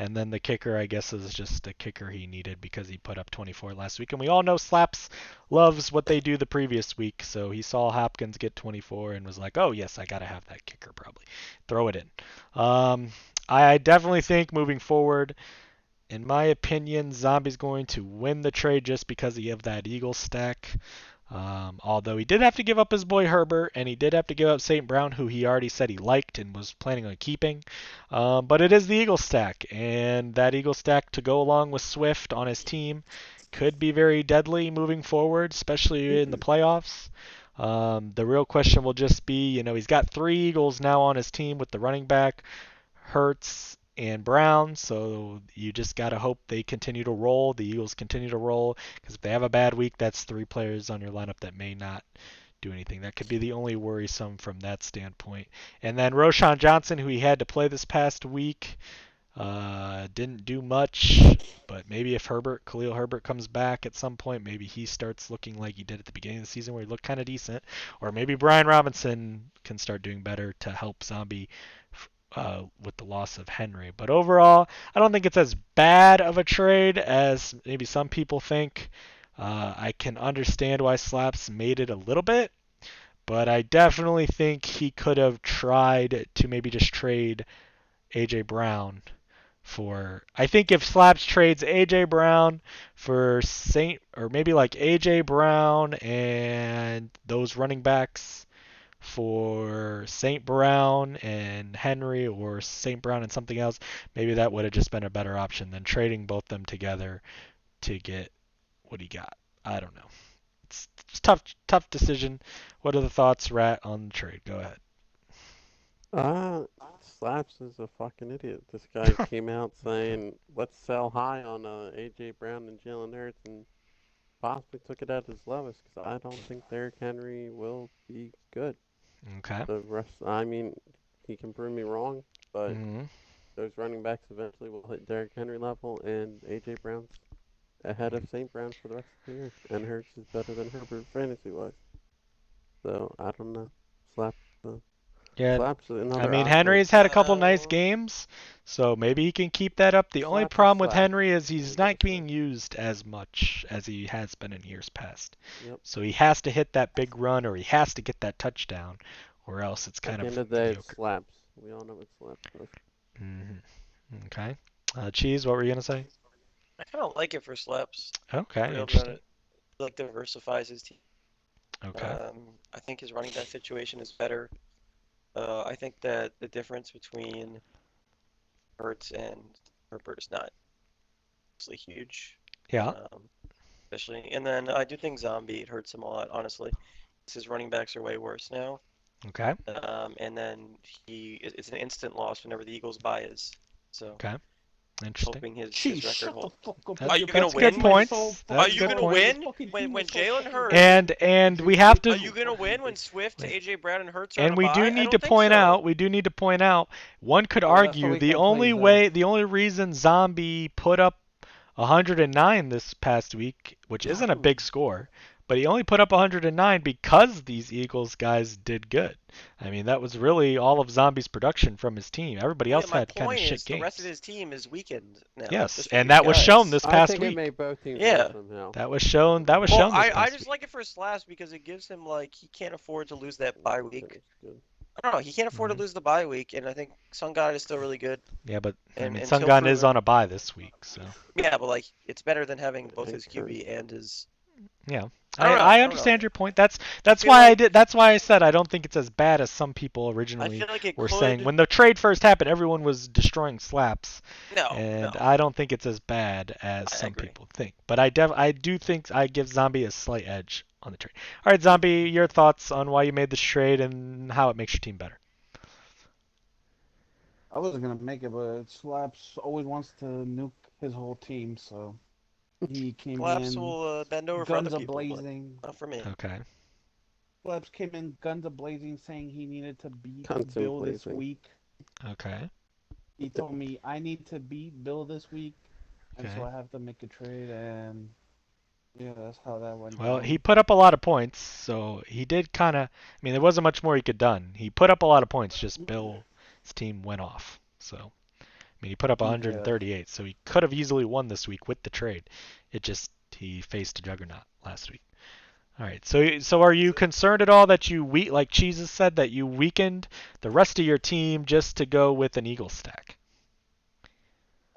and then the kicker, I guess, is just a kicker he needed because he put up 24 last week. And we all know Slaps loves what they do the previous week, so he saw Hopkins get 24 and was like, oh, yes, I got to have that kicker probably. Throw it in. I definitely think moving forward, in my opinion, Zombie's going to win the trade just because he have that Eagle stack. Although he did have to give up his boy Herbert, and he did have to give up St. Brown, who he already said he liked and was planning on keeping. But it is the Eagle stack, and that Eagle stack to go along with Swift on his team could be very deadly moving forward, especially in the playoffs. The real question will just be, he's got 3 Eagles now on his team with the running back, Hurts, and Brown, so you just got to hope they continue to roll, the Eagles continue to roll, because if they have a bad week, that's 3 players on your lineup that may not do anything. That could be the only worrisome from that standpoint. And then Roshan Johnson, who he had to play this past week, didn't do much, but maybe if Khalil Herbert comes back at some point, maybe he starts looking like he did at the beginning of the season where he looked kind of decent, or maybe Brian Robinson can start doing better to help Zombie with the loss of Henry. But overall, I don't think it's as bad of a trade as maybe some people think. I can understand why Slaps made it a little bit, but I definitely think he could have tried to maybe just trade AJ Brown for. I think if Slaps trades AJ Brown for or maybe like AJ Brown and those running backs for St. Brown and Henry, or St. Brown and something else, maybe that would have just been a better option than trading both them together to get what he got. I don't know. It's tough decision. What are the thoughts, Rat, on the trade? Go ahead. Slaps is a fucking idiot. This guy came out saying, let's sell high on AJ Brown and Jalen Hurts, and possibly took it at his lowest, because I don't think Derrick Henry will be good. Okay. The rest, I mean, he can prove me wrong, but those running backs eventually will hit Derrick Henry level, and AJ Brown's ahead of St. Brown for the rest of the year, and Hurts is better than Herbert fantasy-wise. So, I don't know. Slaps I mean, Henry's had a couple nice games, so maybe he can keep that up. The only problem with Henry is he's not being used as much as he has been in years past. Yep. So he has to hit that big run, or he has to get that touchdown, or else it's kind of At the end of the day, it's Slaps. We all know what Slaps does. Okay. Cheese, what were you going to say? I kind of like it for Slaps. Okay, Real about interesting. it. Like diversifies his team. Okay. I think his running back situation is better. I think that the difference between Hurts and Herbert is not actually huge. Yeah. Especially, and then I do think Zombie hurts him a lot, honestly. 'Cause his running backs are way worse now. Okay. And then it's an instant loss whenever the Eagles bye is. So Okay. just Interesting. hoping his Jeez, record shut the holds. fuck up. That's, Are you gonna that's good win? points. Are That's you good gonna points. win Fucking when team when is so Jalen fucking Hurts? And we have Are to, you gonna win when Swift, AJ Brown, and Hurts are on and a we do bye? I need to don't think point out, so. one could Well, that's argue always how it plays out. the only reason Zombie put up 109 this past week, which isn't a big score, but he only put up 109 because these Eagles guys did good. I mean, that was really all of Zombie's production from his team. Everybody Well, yeah, else my had kind of point shit is the rest of games. his team is weakened now, Yes, just with and these that was shown guys. this I past think it week. made both teams Yeah. worse somehow. That was shown. That was Well, shown this I past just week. like it for Slash because it gives him like he can't afford to lose that bye week. That's good. I don't know. He can't afford to lose the bye week, and I think Sun God is still really good, Yeah, but I and mean, and he'll Sungun prove is it. on a bye this week, so Yeah, but like it's better than having both And his Kurt. QB and his. yeah. I don't know. I I don't know. understand your point. I That's feel why I like did. That's why I said I don't think it's as bad as some people I originally feel like it were saying. could. When the trade first happened, everyone was destroying Slaps, No, and no. I don't think it's as bad as I some agree. people think. But I do think I give Zombie a slight edge on the trade. All right, Zombie, your thoughts on why you made this trade and how it makes your team better? I wasn't gonna make it, but Slaps always wants to nuke his whole team, so he came Collapse in will bend over for other guns a people, but blazing. not for me. Okay. Slaps came in guns a blazing, saying he needed to beat Guns a Bill this blazing. week. Okay. He told me I need to beat Bill this week, and so Okay. I have to make a trade, and yeah, that's how that went Well, down. he put up a lot of points, so he did kind of. I mean, there wasn't much more he could done. He put up a lot of points. Just Bill's team went off. So, I mean, he put up Yeah. 138, so he could have easily won this week with the trade. It just he faced a juggernaut last week. All right. So are you concerned at all that like Cheeses said, that you weakened the rest of your team just to go with an Eagle stack?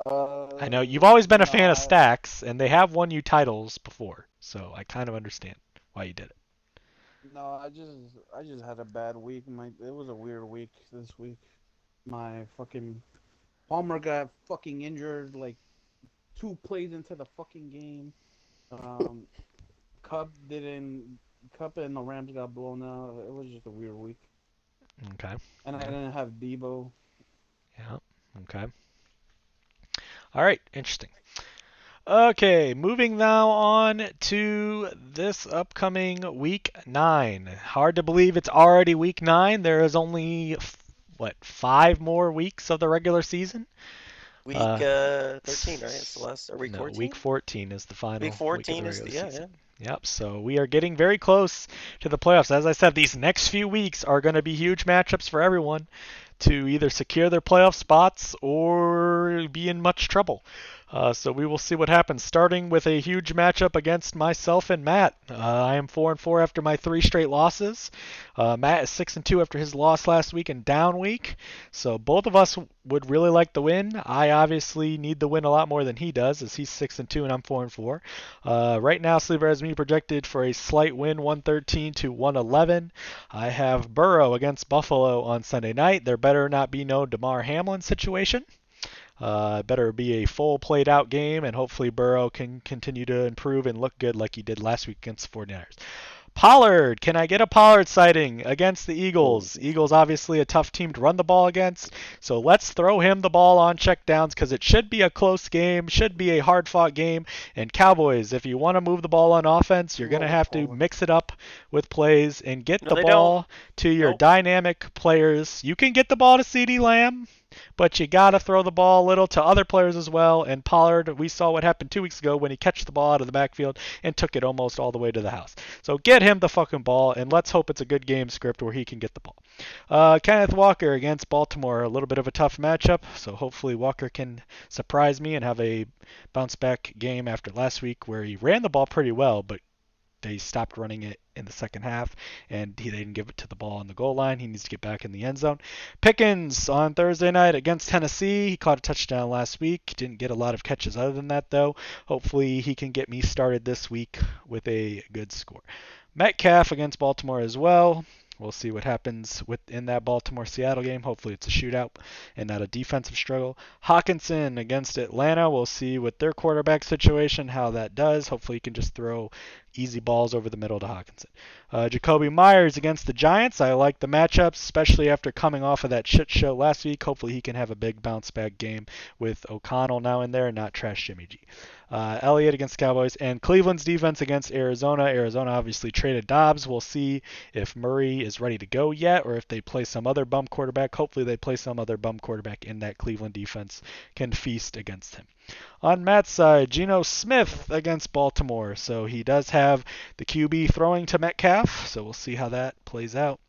I know you've always been a fan of No, stacks, and they have won you titles before, so I kind of understand why you did it. no, I just had a bad week. It was a weird week this week. My fucking Palmer got fucking injured like 2 plays into the fucking game. Um, Cup didn't. Cup and the Rams got blown out. It was just a weird week, Okay. and I didn't have Debo. Yeah. Okay. All right. Interesting. Okay, moving now on to this upcoming week 9. Hard to believe it's already week 9. There is only, 5 more weeks of the regular season? Week 13, right? It's the last, or week No, 14? week 14 is the final Week week of 14 the is regular yeah, season. yeah. Yep, so we are getting very close to the playoffs. As I said, these next few weeks are going to be huge matchups for everyone to either secure their playoff spots or be in much trouble. So we will see what happens. Starting with a huge matchup against myself and Matt. I am 4-4 after my 3 straight losses. Matt is 6-2 after his loss last week and down week. So both of us would really like the win. I obviously need the win a lot more than he does, as he's 6-2 and I'm 4-4. Right now, Sleeper has me projected for a slight win, 113 to 111. I have Burrow against Buffalo on Sunday night. There better not be no Damar Hamlin situation. Better be a full played out game, and hopefully Burrow can continue to improve and look good like he did last week against the 49ers. Pollard, can I get a Pollard sighting against the Eagles? Eagles obviously a tough team to run the ball against, so let's throw him the ball on checkdowns because it should be a close game, should be a hard-fought game. And Cowboys, if you want to move the ball on offense, you're going to have to mix it up with plays and get the ball to your dynamic players. You can get the ball to CeeDee Lamb, but you got to throw the ball a little to other players as well. And Pollard, we saw what happened 2 weeks ago when he catched the ball out of the backfield and took it almost all the way to the house. So get him the fucking ball, and let's hope it's a good game script where he can get the ball. Kenneth Walker against Baltimore, a little bit of a tough matchup, so hopefully Walker can surprise me and have a bounce back game after last week where he ran the ball pretty well, but they stopped running it in the second half, and they didn't give it to the ball on the goal line. He needs to get back in the end zone. Pickens on Thursday night against Tennessee. He caught a touchdown last week. Didn't get a lot of catches other than that, though. Hopefully he can get me started this week with a good score. Metcalf against Baltimore as well. We'll see what happens in that Baltimore-Seattle game. Hopefully it's a shootout and not a defensive struggle. Hawkinson against Atlanta. We'll see with their quarterback situation how that does. Hopefully he can just throw easy balls over the middle to Hawkinson. Jacoby Myers against the Giants. I like the matchups, especially after coming off of that shit show last week. Hopefully he can have a big bounce-back game with O'Connell now in there and not trash Jimmy G. Elliott against Cowboys, and Cleveland's defense against Arizona. Arizona obviously traded Dobbs. We'll see if Murray is ready to go yet or if they play some other bum quarterback. Hopefully they play some other bum quarterback in that Cleveland defense can feast against him. On Matt's side, Geno Smith against Baltimore. So he does have the QB throwing to Metcalf, so we'll see how that plays out.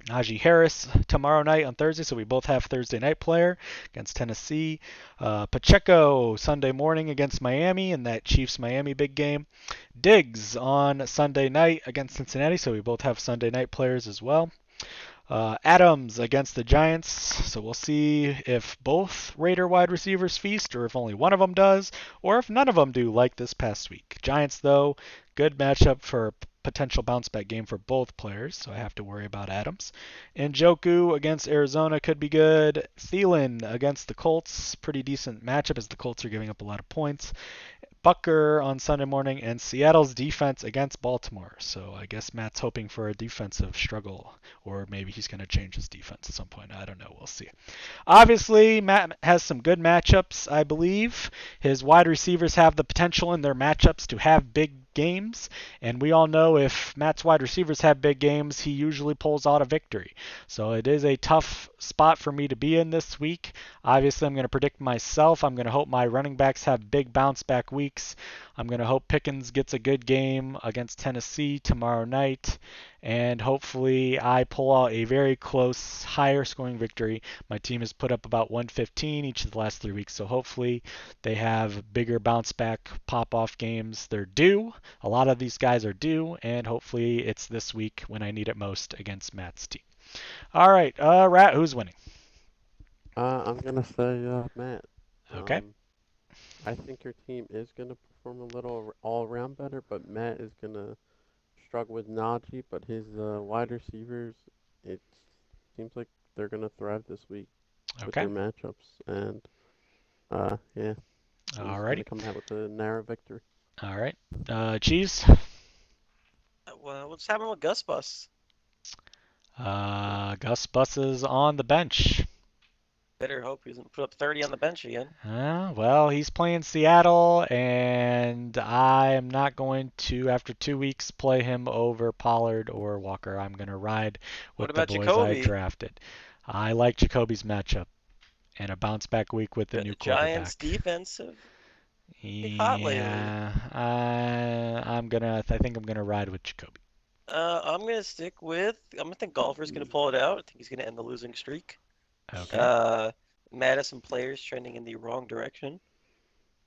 Najee Harris tomorrow night on Thursday, so we both have Thursday night player against Tennessee. Pacheco Sunday morning against Miami in that Chiefs-Miami big game. Diggs on Sunday night against Cincinnati, so we both have Sunday night players as well. Adams against the Giants, so we'll see if both Raider wide receivers feast or if only one of them does or if none of them do like this past week. Giants, though, good matchup for potential bounce back game for both players, so I have to worry about Adams. Njoku against Arizona could be good. Thielen against the Colts, pretty decent matchup as the Colts are giving up a lot of points. Bucker on Sunday morning, and Seattle's defense against Baltimore. So I guess Matt's hoping for a defensive struggle, or maybe he's going to change his defense at some point. I don't know. We'll see. Obviously, Matt has some good matchups, I believe. His wide receivers have the potential in their matchups to have big games, and we all know if Matt's wide receivers have big games, he usually pulls out a victory. So it is a tough spot for me to be in this week. Obviously, I'm going to predict myself. I'm going to hope my running backs have big bounce back weeks. I'm going to hope Pickens gets a good game against Tennessee tomorrow night, and hopefully I pull out a very close, higher scoring victory. My team has put up about 115 each of the last 3 weeks, so hopefully they have bigger bounce back pop off games. They're due. A lot of these guys are due, and hopefully it's this week when I need it most against Matt's team. All right, Rat, who's winning? I'm gonna say Matt. Okay. I think your team is gonna perform a little all around better, but Matt is gonna struggle with Najee. But his wide receivers, it seems like they're gonna thrive this week with Okay. their matchups, and yeah, he's Alrighty. gonna come out with a narrow victory. All right. Cheese? Well, what's happening with Gus Bus? Gus Bus is on the bench. Better hope he doesn't put up 30 on the bench again. Well, he's playing Seattle, and I am not going to, after 2 weeks, play him over Pollard or Walker. I'm going to ride with What about the boys Jacoby? I drafted. I like Jacoby's matchup and a bounce back week with the new Giants quarterback. defensive. hot lately. Yeah, I think I'm gonna ride with Jacoby. I'm gonna stick with. I'm gonna think Golfer's gonna pull it out. I think he's gonna end the losing streak. Okay. Madison players trending in the wrong direction.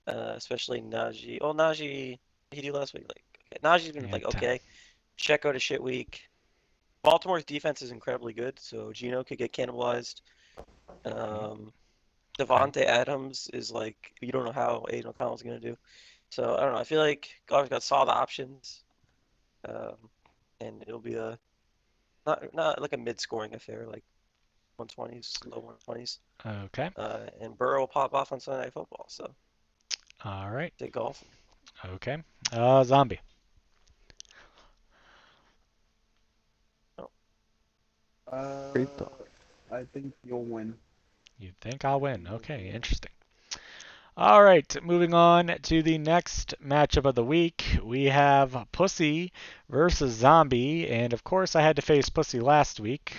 Especially Najee. Oh, Najee, he did last week. Like Najee's been Yeah, like 10. okay. Checo to shit week. Baltimore's defense is incredibly good, so Geno could get cannibalized. Devontae Adams is like you don't know how Aiden O'Connell's gonna do. So I don't know. I feel like Golfer's got solid options, and it'll be a not like a mid-scoring affair, like 120s, low 120s. Okay. And Burrow will pop off on Sunday Night Football. So All right. take golf. Okay. Zombie. Great thought. I think you'll win. You think I'll win? Okay, interesting. All right, moving on to the next matchup of the week. We have Pussy versus Zombie, and of course I had to face Pussy last week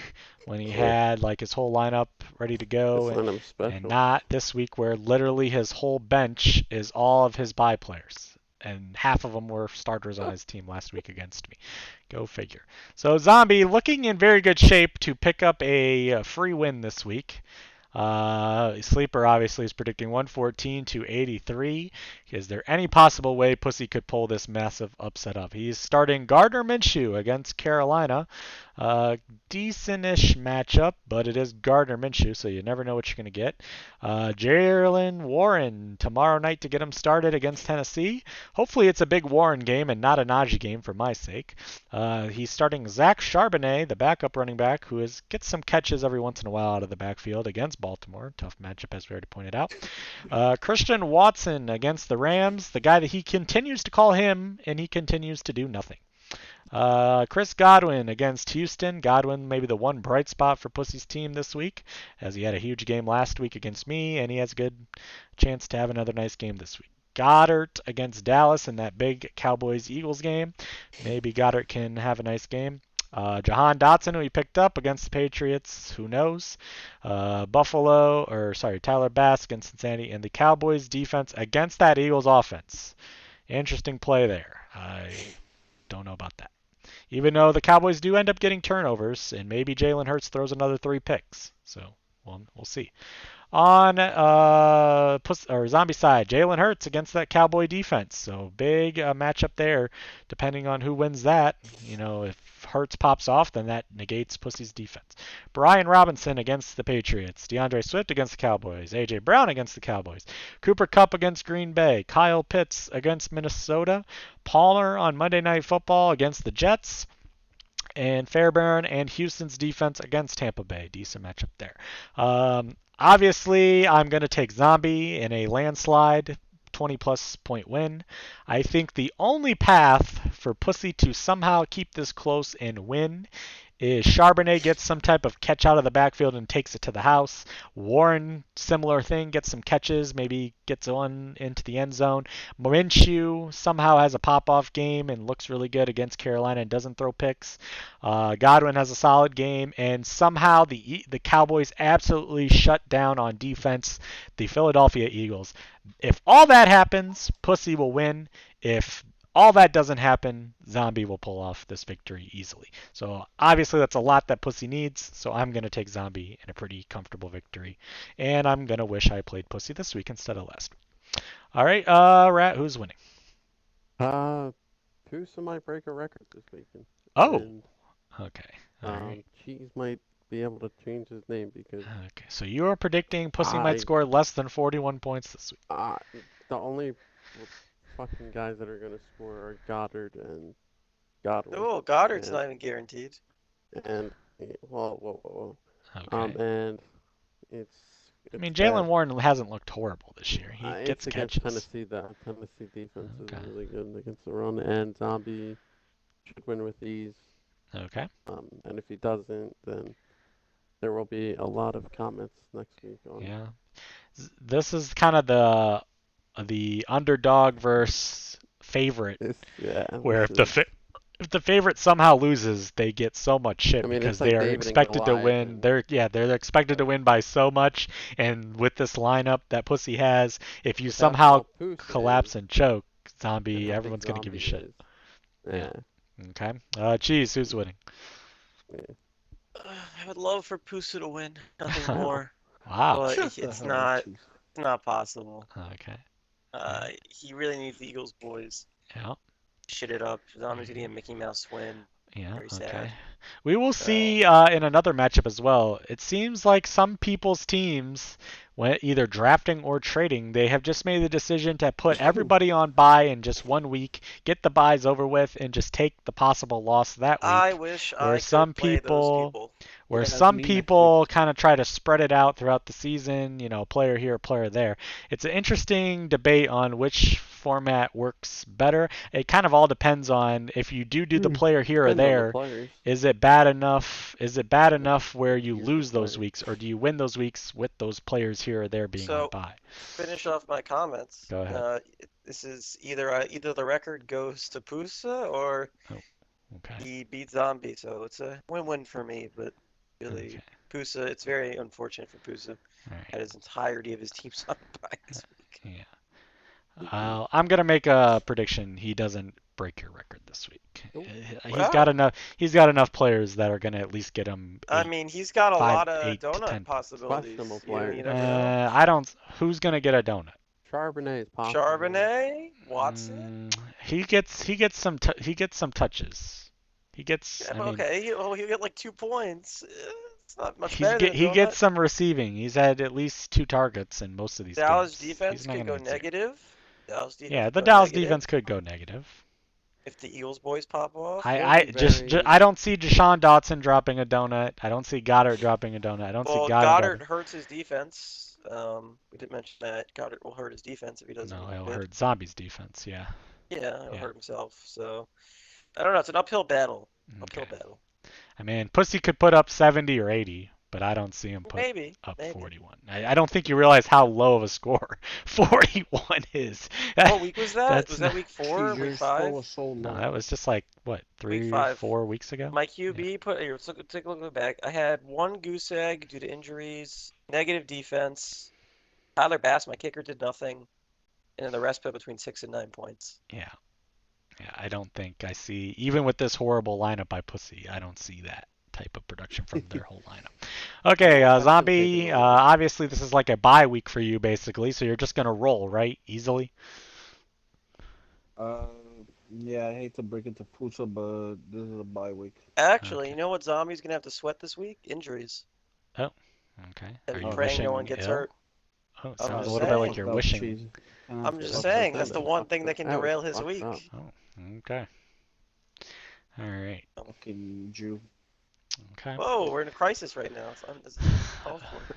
when he had like his whole lineup ready to go, This lineup and special. not this week where literally his whole bench is all of his bye players, and half of them were starters on his team last week against me. Go figure. So Zombie looking in very good shape to pick up a free win this week. Sleeper obviously is predicting 114 to 83. Is there any possible way Pussy could pull this massive upset up? He's starting Gardner Minshew against Carolina. Decent-ish matchup, but it is Gardner Minshew, so you never know what you're going to get. Jaylen Warren tomorrow night to get him started against Tennessee. Hopefully it's a big Warren game and not a Najee game for my sake. He's starting Zach Charbonnet, the backup running back, who gets some catches every once in a while out of the backfield against Baltimore. Tough matchup, as we already pointed out. Christian Watson against the Rams, the guy that he continues to call him, and he continues to do nothing. Chris Godwin against Houston. Godwin maybe the one bright spot for Pussy's team this week, as he had a huge game last week against me, and he has a good chance to have another nice game this week. Goddard against Dallas in that big Cowboys-Eagles game. Maybe Goddard can have a nice game. Jahan Dotson, who he picked up against the Patriots, who knows? Tyler Bass against Cincinnati, and the Cowboys defense against that Eagles offense. Interesting play there. I don't know about that. Even though the Cowboys do end up getting turnovers, and maybe Jalen Hurts throws another 3 picks. So we'll see. On zombie side, Jalen Hurts against that Cowboy defense. So big matchup there, depending on who wins that. If Hurts pops off, then that negates Pussy's defense. Brian Robinson against the Patriots. DeAndre Swift against the Cowboys. A.J. Brown against the Cowboys. Cooper Kupp against Green Bay. Kyle Pitts against Minnesota. Palmer on Monday Night Football against the Jets. And Fairbairn and Houston's defense against Tampa Bay. Decent matchup there. Obviously, I'm going to take Zombie in a landslide 20-plus point win. I think the only path for Pussy to somehow keep this close and win is Charbonnet gets some type of catch out of the backfield and takes it to the house. Warren, similar thing, gets some catches, maybe gets one into the end zone. Minshew somehow has a pop-off game and looks really good against Carolina and doesn't throw picks. Godwin has a solid game, and somehow the Cowboys absolutely shut down on defense the Philadelphia Eagles. If all that happens, Pussy will win. If all that doesn't happen, Zombie will pull off this victory easily. So obviously that's a lot that Pussy needs, so I'm going to take Zombie in a pretty comfortable victory. And I'm going to wish I played Pussy this week instead of last week. All right, Rat, who's winning? Pusa might break a record this weekend. Oh, And, okay. All right. Cheese might be able to change his name because Okay, so you're predicting Pussy might score less than 41 points this week. the only fucking guys that are gonna score are Goddard and Godwin. Oh, Goddard's and, not even guaranteed. And whoa. Okay. And it's I mean, bad. Jalen Warren hasn't looked horrible this year. He gets It's against catches. Tennessee. The Tennessee defense Okay. is really good against the run, and Zombie should win with ease. Okay. And if he doesn't, then there will be a lot of comments next week on. Yeah. This is kind of the underdog versus favorite, where if the favorite somehow loses, they get so much shit I mean, because it's like they are David and expected to Goliath win. and- They're expected to win by so much, and with this lineup that Pussy has, if you But that's somehow how Pusa collapse is, and choke, and Zombie, I think everyone's gonna give you Zombie shit. is. Yeah. Okay. Cheese, who's winning? I would love for Pusa to win, nothing more. Wow. But Shut the it's hell not. up, Chief. It's not possible. Okay. He really needs the Eagles boys. Yeah. Shit it up. Zombie's gonna get a Mickey Mouse win. Yeah. Very Okay. sad. We will see in another matchup as well. It seems like some people's teams, when either drafting or trading, they have just made the decision to put everybody on bye in just 1 week, get the buys over with, and just take the possible loss that week. I wish I where could some play those people. Where Yeah, that's some me next people kind of try to spread it out throughout the season, player here, player there. It's an interesting debate on which format works better. It kind of all depends on if you do the player here or Depends on the there. players. Is it bad enough? Is it bad enough where you Here's lose the those players. weeks, or do you win those weeks with those players here or there being So- on bye? Finish off my comments. Go ahead. This is either the record goes to Pusa or Okay. he beats Zombie. So it's a win-win for me. But really, Okay. Pusa, it's very unfortunate for Pusa. All right. Had his entirety of his team's on bye this week. Yeah. I'm gonna make a prediction. He doesn't break your record this week. Nope. He's got enough. He's got enough players that are going to at least get him. I mean, he's got a 5, lot of 8 to 10 donut points. possibilities. Questionable You players. never know. I don't. Who's going to get a donut? Charbonnet is possible. Charbonnet, Watson. He gets some touches. He gets. Yeah, I but mean, okay, he'll get like 2 points. It's not much he better than a donut. gets some receiving. He's had at least 2 targets in most of these Dallas games. defense He's not could gonna go get 0. negative. Dallas defense Yeah, could the go Dallas negative defense could go negative. if the Eagles boys pop off. I don't see Deshaun Dotson dropping a donut. I don't see Goddard dropping a donut. I don't see Well, Goddard. Goddard hurts his defense. We didn't mention that Goddard will hurt his defense if he doesn't. No, look it'll good. hurt Zombie's defense. Yeah. Yeah, he'll Yeah. hurt himself. So I don't know. It's an uphill battle. Uphill Okay. battle. I mean, Pussy could put up 70 or 80, but I don't see him put Maybe. up Maybe. 41. I don't think you realize how low of a score 41 is. What week was that? That's Was that not- week 4? Your Week skull 5? was so No, low. that was just like what, 3, 5. 4 weeks ago. My QB put here. Let's take a look back. I had 1 goose egg due to injuries, negative defense. Tyler Bass, my kicker, did nothing, and then the rest put between 6 and 9 points. Yeah. Yeah, I don't think I see, even with this horrible lineup by Pussy, I don't see that type of production from their whole lineup. Okay, I'll still take Zombie, it over. obviously this is like a bye week for you basically, so you're just going to roll, right? Easily? Yeah, I hate to break it to Pusa, but this is a bye week. Actually, Okay. you know what Zombie's gonna have to sweat this week? Injuries. Okay. And Are be you praying no one wishing gets ill? hurt. Oh, it I'm sounds a just little bit like saying. you're Fucked up, wishing. cheesy. I'm just Fucked saying up, that's the that one was thing that fucked can up. That was derail his fucked week. up. Oh, okay. All right. Fucking Jew. Okay. Whoa, we're in a crisis right now. This is called for.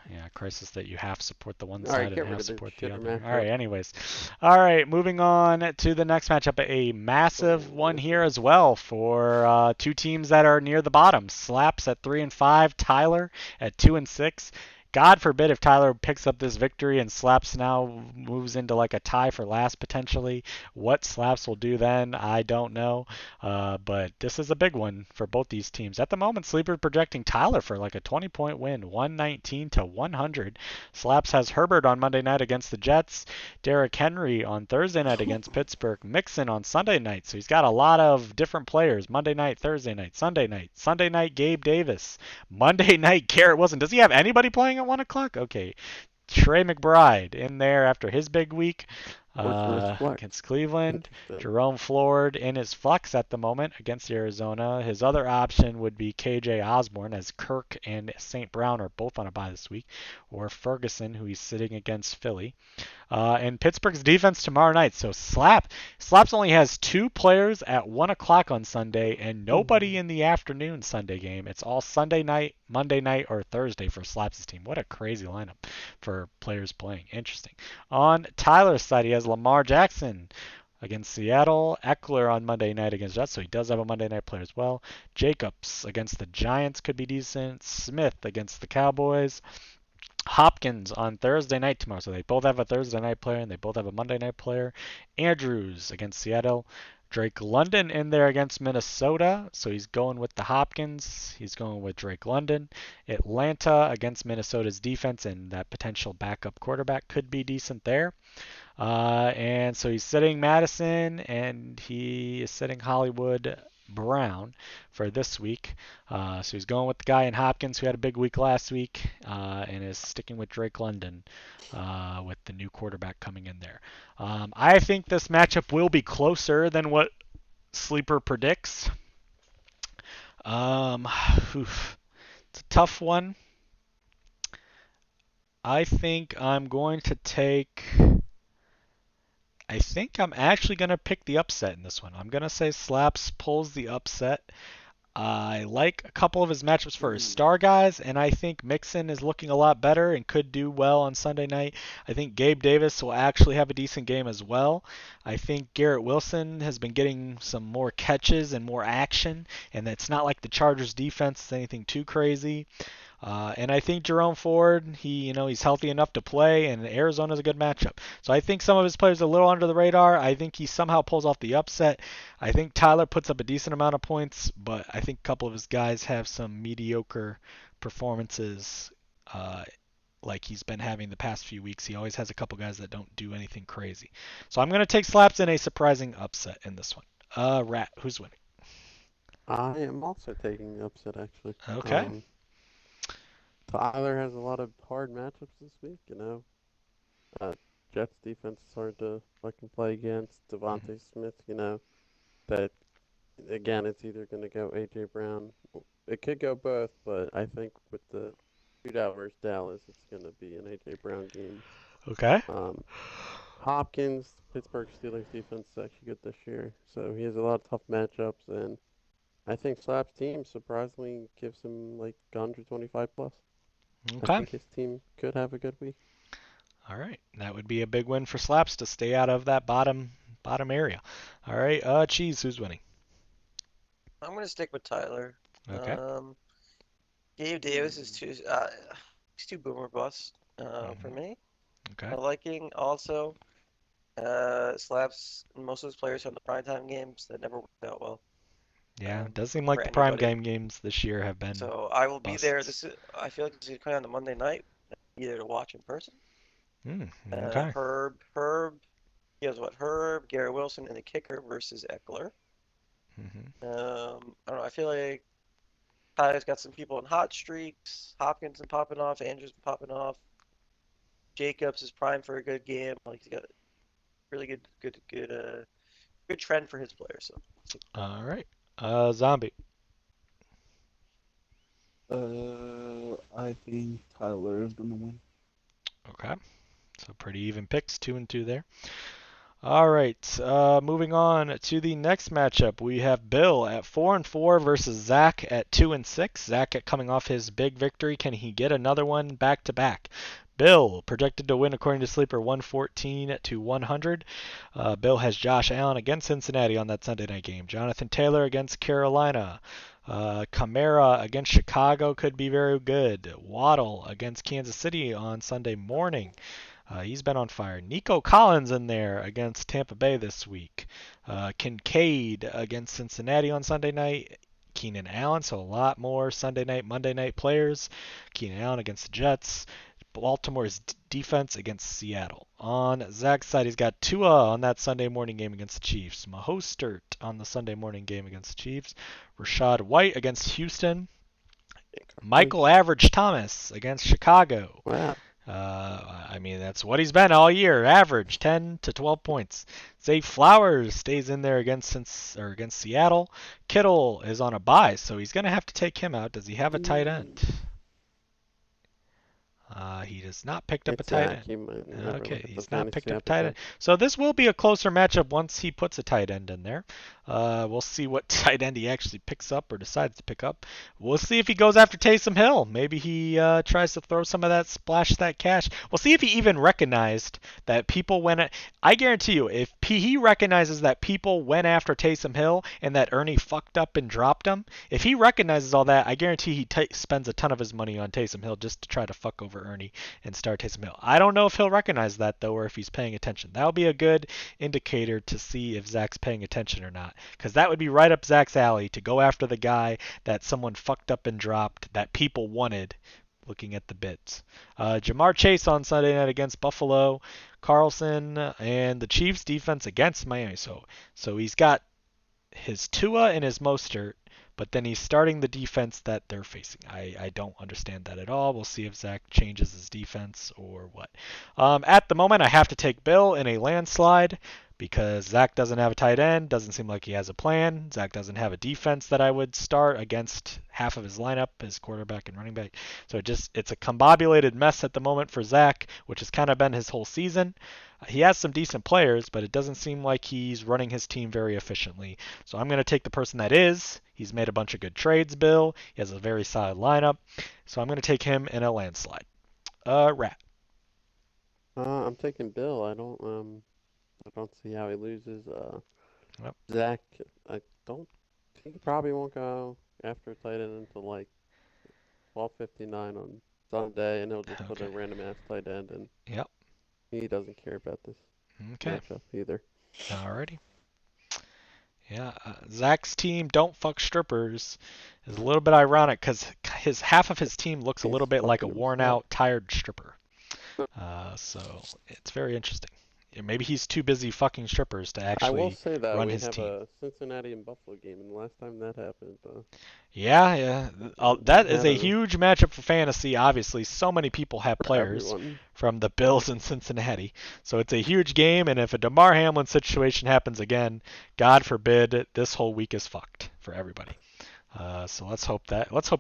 Yeah, crisis that you half support the one All right, side get and rid half of this support the shitter other. All matchup. right, anyways. All right, moving on to the next matchup. A massive one here as well for 2 teams that are near the bottom. Slaps at 3 and 5, Tyler at 2 and 6. God forbid if Tyler picks up this victory and Slaps now moves into like a tie for last potentially. What Slaps will do then, I don't know. But this is a big one for both these teams. At the moment, Sleeper projecting Tyler for like a 20-point win, 119 to 100. Slaps has Herbert on Monday night against the Jets, Derrick Henry on Thursday night against Pittsburgh, Mixon on Sunday night. So he's got a lot of different players. Monday night, Thursday night, Sunday night. Sunday night, Gabe Davis. Monday night, Garrett Wilson. Does he have anybody playing at 1 o'clock? Okay. Trey McBride in there after his big week Worthless flex. against Cleveland. The- Jerome Ford in his flex at the moment against Arizona. His other option would be KJ Osborne, as Kirk and St. Brown are both on a bye this week, or Ferguson, who he's sitting against Philly. And Pittsburgh's defense tomorrow night. So Slaps only has 2 players at 1 o'clock on Sunday and nobody in the afternoon Sunday game. It's all Sunday night, Monday night, or Thursday for Slaps' team. What a crazy lineup for players playing. Interesting. On Tyler's side, he has Lamar Jackson against Seattle, Eckler on Monday night against Jets, so he does have a Monday night player as well. Jacobs against the Giants could be decent. Smith against the Cowboys. Hopkins on Thursday night tomorrow. So they both have a Thursday night player and they both have a Monday night player. Andrews against Seattle. Drake London in there against Minnesota. So he's going with the Hopkins. He's going with Drake London. Atlanta against Minnesota's defense, and that potential backup quarterback could be decent there. And so he's sitting Madison and he is sitting Hollywood Brown for this week. So he's going with the guy in Hopkins who had a big week last week and is sticking with Drake London with the new quarterback coming in there. I think this matchup will be closer than what Sleeper predicts. It's a tough one. I think I'm actually going to pick the upset in this one. I'm going to say Slaps pulls the upset. I like a couple of his matchups for his star guys, and I think Mixon is looking a lot better and could do well on Sunday night. I think Gabe Davis will actually have a decent game as well. I think Garrett Wilson has been getting some more catches and more action, and it's not like the Chargers defense is anything too crazy. And I think Jerome Ford, he's healthy enough to play, and Arizona's a good matchup. So I think some of his players are a little under the radar. I think he somehow pulls off the upset. I think Tyler puts up a decent amount of points, but I think a couple of his guys have some mediocre performances like he's been having the past few weeks. He always has a couple guys that don't do anything crazy. So I'm going to take Slaps in a surprising upset in this one. Rat, who's winning? I am also taking the upset, actually. Okay. Tyler has a lot of hard matchups this week, you know. Uh, Jets defense is hard to fucking play against. Devontae Smith, you know, that again, it's either going to go AJ Brown. It could go both, but I think with the shootout versus Dallas, it's going to be an AJ Brown game. Okay. Hopkins, Pittsburgh Steelers defense is actually good this year, so he has a lot of tough matchups, and I think Slap's team surprisingly gives him like 125 plus. I Okay. think his team could have a good week. All right. That would be a big win for Slaps to stay out of that bottom area. All right. Cheese, who's winning? I'm going to stick with Tyler. Okay. Gabe Davis is he's too boomer bust for me. Okay. My liking also slaps most of his players from the primetime games that never worked out well. Yeah, it does seem like for the prime anybody. game games this year have been. So I will be there. busts. I feel like this is coming on the Monday night. Be there to watch in person. Okay. Herb. He has what? Herb, Garrett Wilson, and the kicker versus Eckler. Hmm. I don't know. I feel like Tyler's got some people in hot streaks. Hopkins is popping off. Andrews popping off. Jacobs is primed for a good game. Like he's got really good trend for his players. So All right. Zombie. I think Tyler is gonna win. Okay. So pretty even picks, 2 and 2 there. All right. Moving on to the next matchup, we have Bill at 4 and 4 versus Zach at 2 and 6. Zach coming off his big victory. Can he get another one back to back? Bill projected to win according to Sleeper 114 to 100. Bill has Josh Allen against Cincinnati on that Sunday night game. Jonathan Taylor against Carolina. Kamara against Chicago could be very good. Waddle against Kansas City on Sunday morning. He's been on fire. Nico Collins in there against Tampa Bay this week. Kincaid against Cincinnati on Sunday night. Keenan Allen, so a lot more Sunday night, Monday night players. Keenan Allen against the Jets. Baltimore's defense against Seattle. On Zach's side, he's got Tua on that Sunday morning game against the Chiefs. Mahostert on the Sunday morning game against the Chiefs. Rashad White against Houston. Michael Average Thomas against Chicago. Wow. I mean, that's what he's been all year. Average 10 to 12 points. Zay Flowers stays in there against Seattle. Kittle is on a bye, so he's going to have to take him out. Does he have a tight end? He has not picked up a tight end. Okay, he's not picked up a tight end. So this will be a closer matchup once he puts a tight end in there. We'll see what tight end he actually picks up or decides to pick up. We'll see if he goes after Taysom Hill. Maybe he tries to throw some of that, splash that cash. We'll see if he even recognized that people went. I guarantee you, if he recognizes that people went after Taysom Hill and that Ernie fucked up and dropped him, if he recognizes all that, I guarantee he spends a ton of his money on Taysom Hill just to try to fuck over Ernie and start Taysom Hill. I don't know if he'll recognize that though, or if he's paying attention. That'll be a good indicator to see if Zach's paying attention or not, because that would be right up Zach's alley to go after the guy that someone fucked up and dropped that people wanted. Looking at the bids, Jamar Chase on Sunday night against Buffalo, Carlson and the Chiefs defense against Miami. So he's got his Tua and his Mostert, but then he's starting the defense that they're facing. I don't understand that at all. We'll see if Zach changes his defense or what. At the moment, I have to take Bill in a landslide because Zach doesn't have a tight end. Doesn't seem like he has a plan. Zach doesn't have a defense that I would start against half of his lineup, his quarterback and running back. So it's a combobulated mess at the moment for Zach, which has kind of been his whole season. He has some decent players, but it doesn't seem like he's running his team very efficiently. So I'm going to take the person that is. He's made a bunch of good trades, Bill. He has a very solid lineup. So I'm going to take him in a landslide. Rat. I'm taking Bill. I don't see how he loses. Yep. Zach, he probably won't go after tight end until like 12:59 on Sunday, and he'll just put a random ass tight end, and Yep. he doesn't care about this Okay. matchup either. Alrighty. Yeah, Zach's team don't fuck strippers is a little bit ironic because half of his team looks a He's little bit like a fucking worn himself. out, tired stripper. So it's very interesting. Yeah, maybe he's too busy fucking strippers to I will actually say that run we his have team. a Cincinnati and Buffalo game, and the last time that happened, Yeah. we That is had a huge matchup for fantasy. Obviously, so many people have for players everyone. from the Bills and Cincinnati. So it's a huge game, and if a DeMar Hamlin situation happens again, God forbid, this whole week is fucked for everybody. So let's hope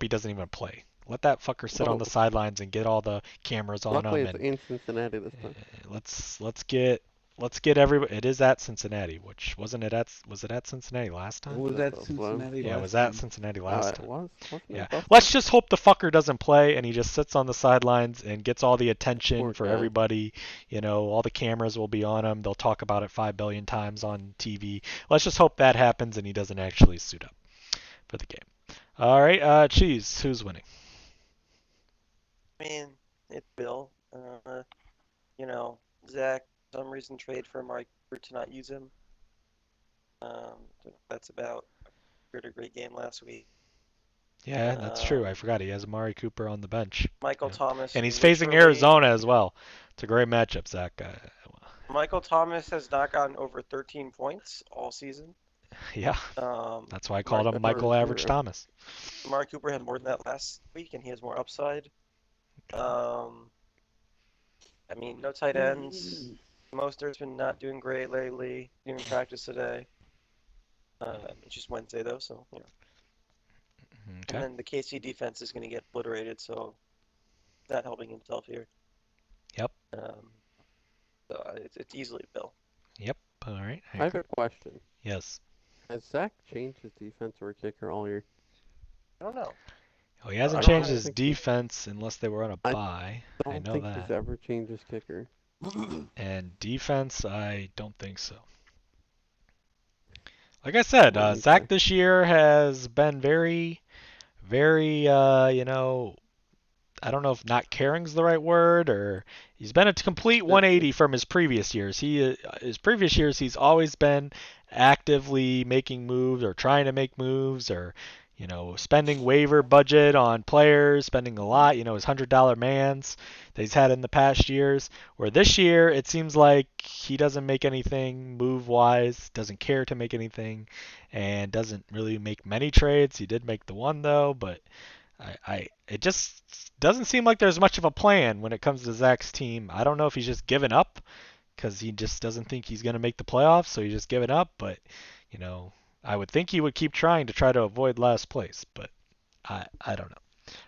he doesn't even play. Let that fucker sit on Well, the sidelines and get all the cameras on luckily him, it's and in Cincinnati this time. let's get everybody. It is at Cincinnati, which wasn't it at was it at Cincinnati last It time? was The at Buffalo. Cincinnati Yeah, it last was at time. Cincinnati Oh, last it time. wasn't Yeah. it Buffalo? Let's just hope the fucker doesn't play and he just sits on the sidelines and gets all the attention Poor for guy. everybody. All the cameras will be on him. They'll talk about it 5 billion times on TV. Let's just hope that happens and he doesn't actually suit up for the game. All right, Cheese, who's winning? I mean, it's Bill. Zach, for some reason, trade for Amari Cooper to not use him. That's about a great game last week. Yeah, that's true. I forgot he has Amari Cooper on the bench. Michael Yeah. Thomas. And he's facing literally- Arizona as well. It's a great matchup, Zach. Michael Thomas has not gotten over 13 points all season. Yeah, Um, that's why I called him Amari Michael Cooper Average 0. Thomas. Amari Cooper had more than that last week, and he has more upside. I mean, no tight ends. Mostert's been not doing great lately. Didn't even practice today. It's just Wednesday though, so Okay. And then the KC defense is going to get obliterated, so not helping himself here. Yep. So it's easily Bill. Yep. All right. I have a question. Yes. Has Zach changed his defense or kicker all year? I don't know. Oh, he hasn't I don't changed his think defense unless they were on a I bye. I don't know think that. he's ever changed his kicker. And defense, I don't think so. Like I said, What do you Zach say? this year has been very, very, I don't know if not caring's the right word, or he's been a complete 180 from his previous years. His previous years, he's always been actively making moves or trying to make moves, or spending waiver budget on players, spending a lot. His $100 mans that he's had in the past years. Where this year, it seems like he doesn't make anything move wise, doesn't care to make anything, and doesn't really make many trades. He did make the one though, but it just doesn't seem like there's much of a plan when it comes to Zach's team. I don't know if he's just given up because he just doesn't think he's going to make the playoffs, so he's just given up. But I would think he would keep trying to try to avoid last place, but I don't know.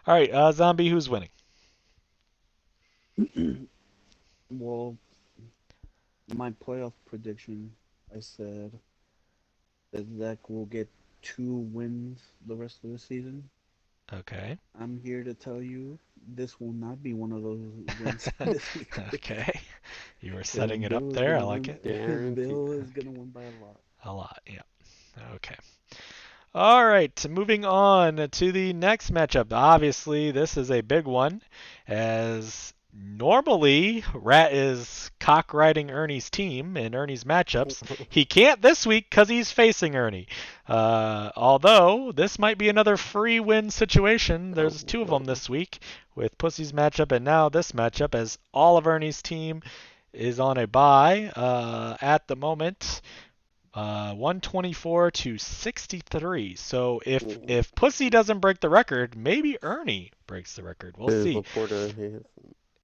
All right, Zombie, who's winning? Well, my playoff prediction, I said that Zach will get 2 wins the rest of the season. Okay. I'm here to tell you this will not be one of those wins this week. Okay. You were setting it Bill up is there. I gonna like win- it. Guaranteed. Bill is gonna win by a lot. A lot, yeah. Okay. All right, moving on to the next matchup. Obviously, this is a big one, as normally Rat is cock-riding Ernie's team in Ernie's matchups. He can't this week because he's facing Ernie. Although, this might be another free win situation. There's 2 of them this week, with Pussy's matchup and now this matchup, as all of Ernie's team is on a bye at the moment. 124 to 63. So if Pussy doesn't break the record, maybe Ernie breaks the record. We'll see. Laporta,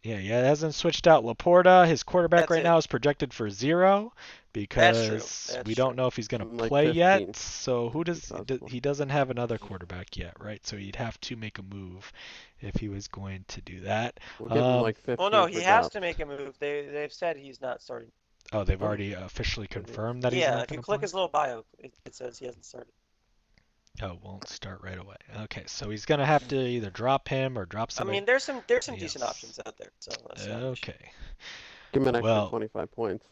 Yeah, it hasn't switched out. Laporta, his quarterback That's right it. now is projected for 0 because That's we true. don't know if he's going to Something like play 15. yet. So Possible. he doesn't have another quarterback yet, right? So he'd have to make a move if he was going to do that. We'll give him like 15 Well, no, for he has Dobbs. to make a move. They've said he's not starting. Oh, they've already officially confirmed that he's Yeah, not if going you to click play? his little bio, it says he hasn't started. Oh, won't start right away. Okay, so he's gonna have to either drop him or drop I somebody. mean, there's some decent Yes. options out there. So that's not an issue. Okay. Give him an extra Well- 25 points.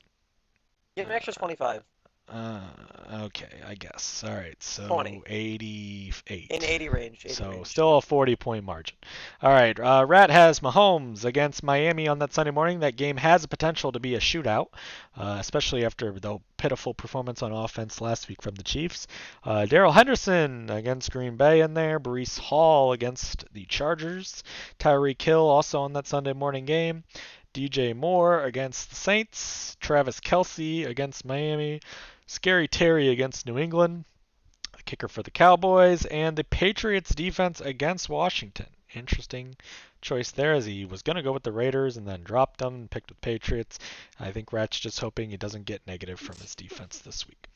Give him an extra 25. Okay, I guess. All right, so 20. 88. In 80 range. 80 So range. still a 40-point margin. All right, Rat has Mahomes against Miami on that Sunday morning. That game has the potential to be a shootout, especially after the pitiful performance on offense last week from the Chiefs. Darrell Henderson against Green Bay in there. Breece Hall against the Chargers. Tyreek Hill also on that Sunday morning game. DJ Moore against the Saints. Travis Kelce against Miami. Scary Terry against New England. The kicker for the Cowboys. And the Patriots defense against Washington. Interesting choice there, as he was going to go with the Raiders and then dropped them and picked with Patriots. I think Rat's just hoping he doesn't get negative from his defense this week.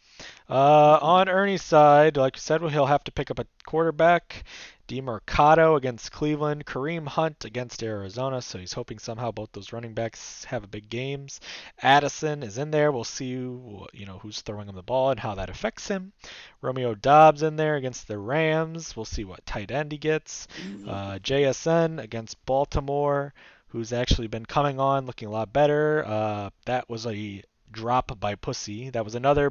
On Ernie's side, like I said, he'll have to pick up a quarterback. DeMarcado against Cleveland, Kareem Hunt against Arizona, so he's hoping somehow both those running backs have big games. Addison is in there. We'll see who's throwing him the ball and how that affects him. Romeo Doubs in there against the Rams. We'll see what tight end he gets. JSN against Baltimore, who's actually been coming on, looking a lot better. That was a drop by Pussy. That was another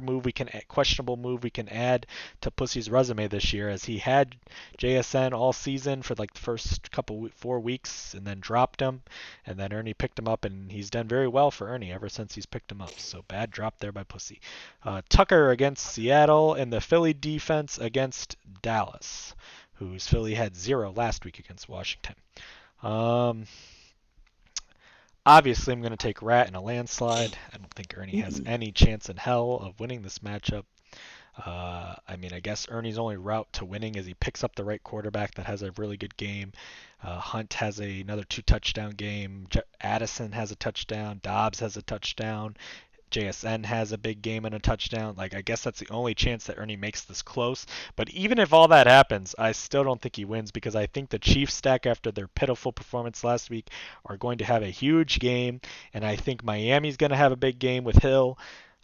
questionable move we can add to Pussy's resume this year, as he had JSN all season for like the first 4 weeks and then dropped him, and then Ernie picked him up, and he's done very well for Ernie ever since he's picked him up. So bad drop there by Pussy. Tucker against Seattle, and the Philly defense against Dallas, whose Philly had 0 last week against Washington. Obviously, I'm going to take Rat in a landslide. I don't think Ernie has any chance in hell of winning this matchup. I guess Ernie's only route to winning is he picks up the right quarterback that has a really good game. Hunt has another 2-touchdown game. Addison has a touchdown. Dobbs has a touchdown. JSN has a big game and a touchdown. I guess that's the only chance that Ernie makes this close. But even if all that happens, I still don't think he wins, because I think the Chiefs stack, after their pitiful performance last week, are going to have a huge game. And I think Miami's going to have a big game with Hill.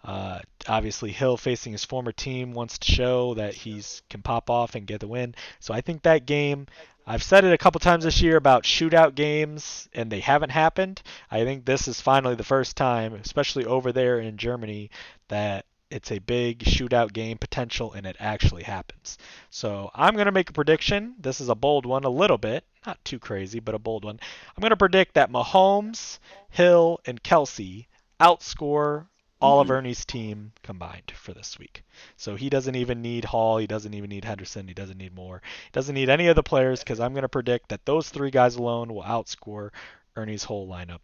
Obviously, Hill facing his former team wants to show that he can pop off and get the win. So I think that game, I've said it a couple times this year about shootout games, and they haven't happened. I think this is finally the first time, especially over there in Germany, that it's a big shootout game potential and it actually happens. So I'm going to make a prediction. This is a bold one, a little bit. Not too crazy, but a bold one. I'm going to predict that Mahomes, Hill, and Kelce outscore all of Ernie's team combined for this week. So he doesn't even need Hall, he doesn't even need Henderson, he doesn't need Moore, he doesn't need any of the players, because I'm going to predict that those 3 guys alone will outscore Ernie's whole lineup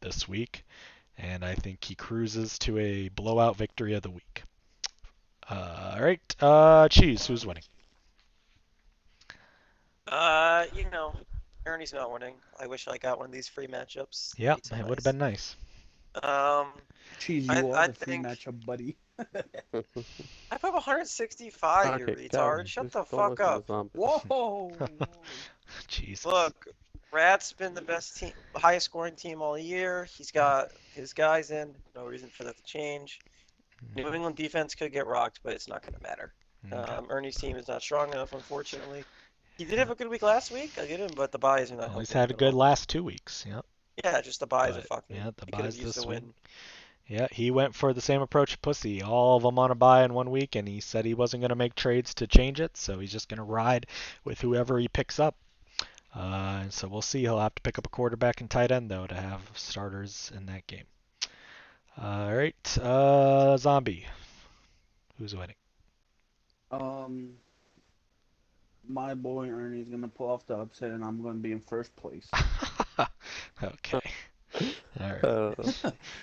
this week. And I think he cruises to a blowout victory of the week. All right, Cheese, who's winning? Ernie's not winning. I wish I got one of these free matchups. Yeah, It'd be so it would have nice. been nice. Cheese, I you are the free think- matchup, buddy. I put up 165, you Okay, retard. Calvin, Shut just the don't fuck listen to up. Zombie. Whoa! Jesus. Look, Rat's been the best team, highest scoring team all year. He's got his guys in. No reason for that to change. New England defense could get rocked, but it's not going to matter. Okay. Ernie's team is not strong enough, unfortunately. He did have a good week last week. I get him, but the buys are not. Well, he's helping had a him at good all. last 2 weeks. Yep. Yeah, just the buys are But, fucking. yeah, the He could have buys used this the week. win. Yeah, he went for the same approach as Pussy. All of them on a buy in 1 week, and he said he wasn't going to make trades to change it, so he's just going to ride with whoever he picks up. So we'll see. He'll have to pick up a quarterback and tight end, though, to have starters in that game. All right, Zombie. Who's winning? My boy Ernie's gonna pull off the upset, and I'm gonna be in first place. Okay. All right.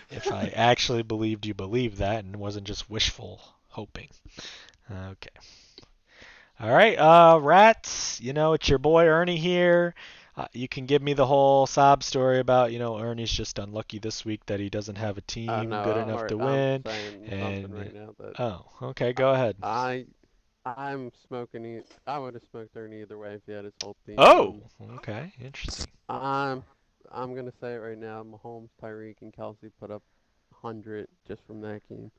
If I actually believed you believed that and wasn't just wishful hoping. Okay. All right, Rats, it's your boy Ernie here. You can give me the whole sob story about, Ernie's just unlucky this week that he doesn't have a team No, good I'm enough to I'm win. saying and- something right now that Oh, okay, go ahead. I'm smoking. I would have smoked Ernie either way if he had his whole team. Oh, okay, interesting. I'm gonna say it right now. Mahomes, Tyreek, and Kelsey put up 100 just from that game,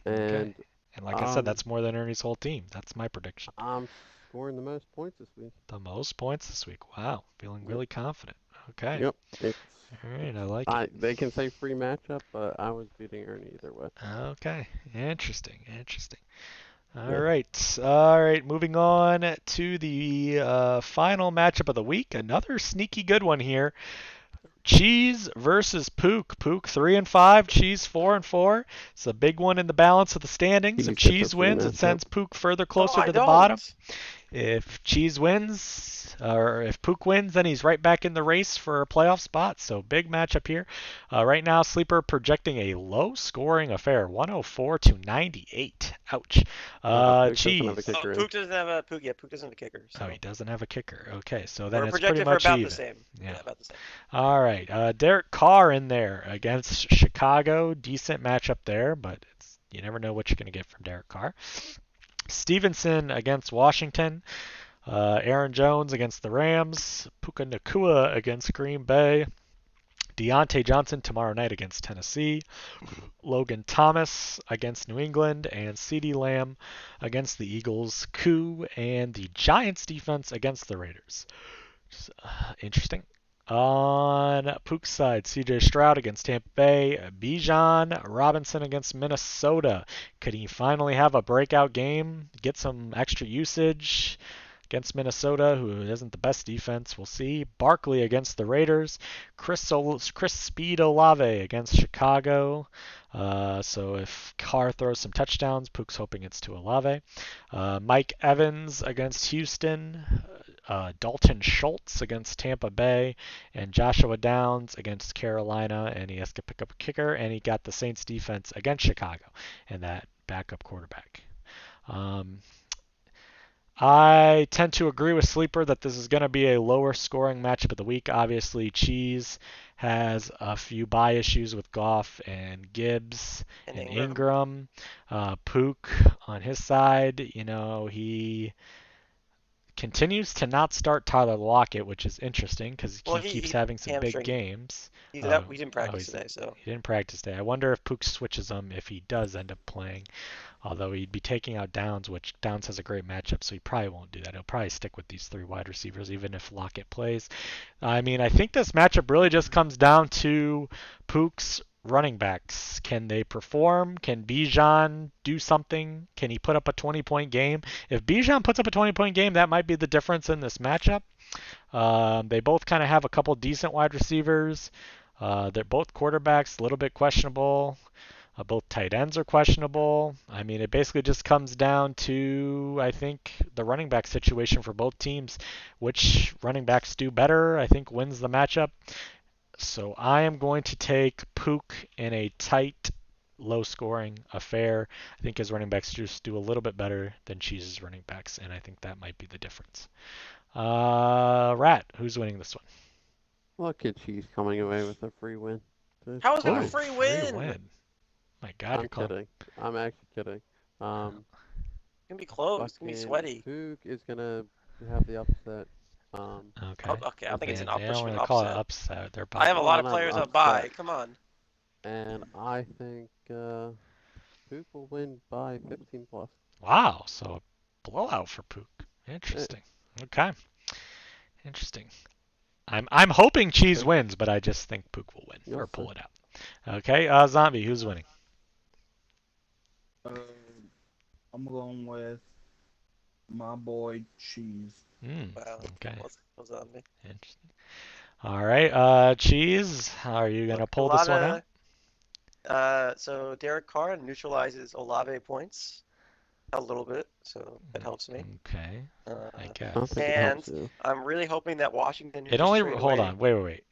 and And like I said, that's more than Ernie's whole team. That's my prediction. I'm scoring the most points this week. The most points this week. Wow, feeling Yep. really confident. Okay. Yep. It's All right, I like it. they can say free matchup, but I was beating Ernie either way. Okay. Interesting. Interesting. All Yeah. right. All right. Moving on to the final matchup of the week. Another sneaky good one here. Cheese versus Pook. Pook 3-5. Cheese 4-4. It's a big one in the balance of the standings. If Cheese gets a Cheese free wins, it matchup. sends Pook further No, closer I to the bottom. don't. If Cheese wins, or if Pook wins, then he's right back in the race for a playoff spot. So big matchup here. Right now, Sleeper projecting a low-scoring affair, 104-98. Ouch. Pook doesn't have a Cheese. Oh, kicker in. Pook doesn't have a Pook. Yeah, Pook doesn't have a kicker. Oh, So he doesn't have a kicker. Okay, so then we're it's pretty projected for much about even. the same. Yeah. About the same. All right. Derek Carr in there against Chicago. Decent matchup there, but you never know what you're going to get from Derek Carr. Stevenson against Washington. Aaron Jones against the Rams. Puka Nacua against Green Bay. Deontay Johnson tomorrow night against Tennessee. Logan Thomas against New England. And CeeDee Lamb against the Eagles. Koo and the Giants defense against the Raiders. Interesting. On Pook's side, CJ Stroud against Tampa Bay, Bijan Robinson against Minnesota. Could he finally have a breakout game, get some extra usage against Minnesota, who isn't the best defense? We'll see. Barkley against the Raiders, Chris Speed Olave against Chicago. So if Carr throws some touchdowns, Pook's hoping it's to Olave. Mike Evans against Houston. Dalton Schultz against Tampa Bay, and Joshua Downs against Carolina, and he has to pick up a kicker, and he got the Saints defense against Chicago and that backup quarterback. I tend to agree with Sleeper that this is going to be a lower scoring matchup of the week. Obviously, Cheese has a few bye issues with Goff and Gibbs And and Ingram. Pook on his side, he continues to not start Tyler Lockett, which is interesting because Well, he keeps he having some big hamstring. games. We Oh, didn't practice today, so he didn't practice today. I wonder if Pook switches him if he does end up playing. Although he'd be taking out Downs, which Downs has a great matchup, so he probably won't do that. He'll probably stick with these three wide receivers, even if Lockett plays. I mean, I think this matchup really just comes down to Pook's running backs. Can they perform? Can Bijan do something? Can he put up a 20-point game? If Bijan puts up a 20-point game, that might be the difference in this matchup. They both kind of have a couple decent wide receivers. They're both quarterbacks, a little bit questionable. Both tight ends are questionable. I mean, it basically just comes down to, I think, the running back situation for both teams. Which running backs do better, I think, wins the matchup. So I am going to take Pook in a tight, low-scoring affair. I think his running backs just do a little bit better than Cheese's running backs, and I think that might be the difference. Rat, who's winning this one? Look at Cheese coming away with a free win. how is it a Oh, free free win? My God, I'm kidding. I'm actually kidding. It's gonna be close. It's gonna be fucking sweaty. Pook is gonna have the upset. Okay. Oh, okay, I don't think it's an They don't upper really call it upset. upset. They're I have a probably- lot of not players an on bye. upset. Come on. And I think Pook will win by 15 plus. Wow, so a blowout for Pook. Interesting. Okay. Interesting. I'm hoping Cheese Okay. wins, but I just think Pook will win You'll or pull see. it out. Okay, Zombie, who's winning? I'm going with my boy Cheese. Wow. Okay. What's on me? Interesting. All right, Cheese, are you gonna pull this one out? So Derek Carr neutralizes Olave points a little bit, so that helps me. Okay, I I guess. don't think it And helps you. I'm really hoping that Washington It just only trade hold away. on, wait.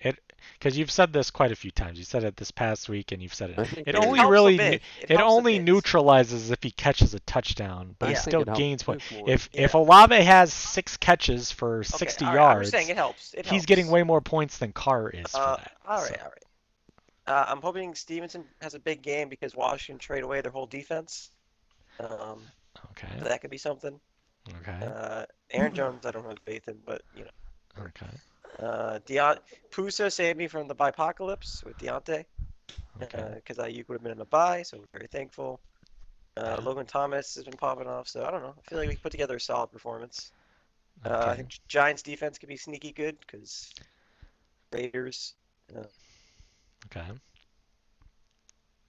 Because you've said this quite a few times. You said it this past week, and you've said I it. think It it only helps really the big. it helps the only bigs. neutralizes if he catches a touchdown, but he Yeah. still it helps gains Pook points. more. If Yeah. Olave has 6 catches for Okay, 60 all right, I'm yards, just saying it helps. It he's helps. getting way more points than Carr is for that. All so- right, all right. I'm hoping Stevenson has a big game because Washington trade away their whole defense. Okay. That could be something. Okay. Aaron Jones, I don't have faith in, but Okay. Pusa saved me from the bipocalypse with Deontay Okay. because Ayuk would have been in a bye, so we're very thankful. Yeah. Logan Thomas has been popping off, so I don't know. I feel like we put together a solid performance. I Okay. think Giants defense could be sneaky good because Raiders. Okay.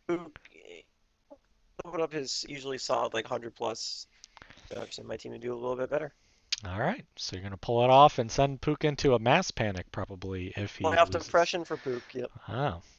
Who put up his usually solid like 100 plus. I've seen my team to do a little bit better. All right. So you're gonna pull it off and send Puka into a mass panic probably if he Playoff loses. depression for Pook. Yep. Oh,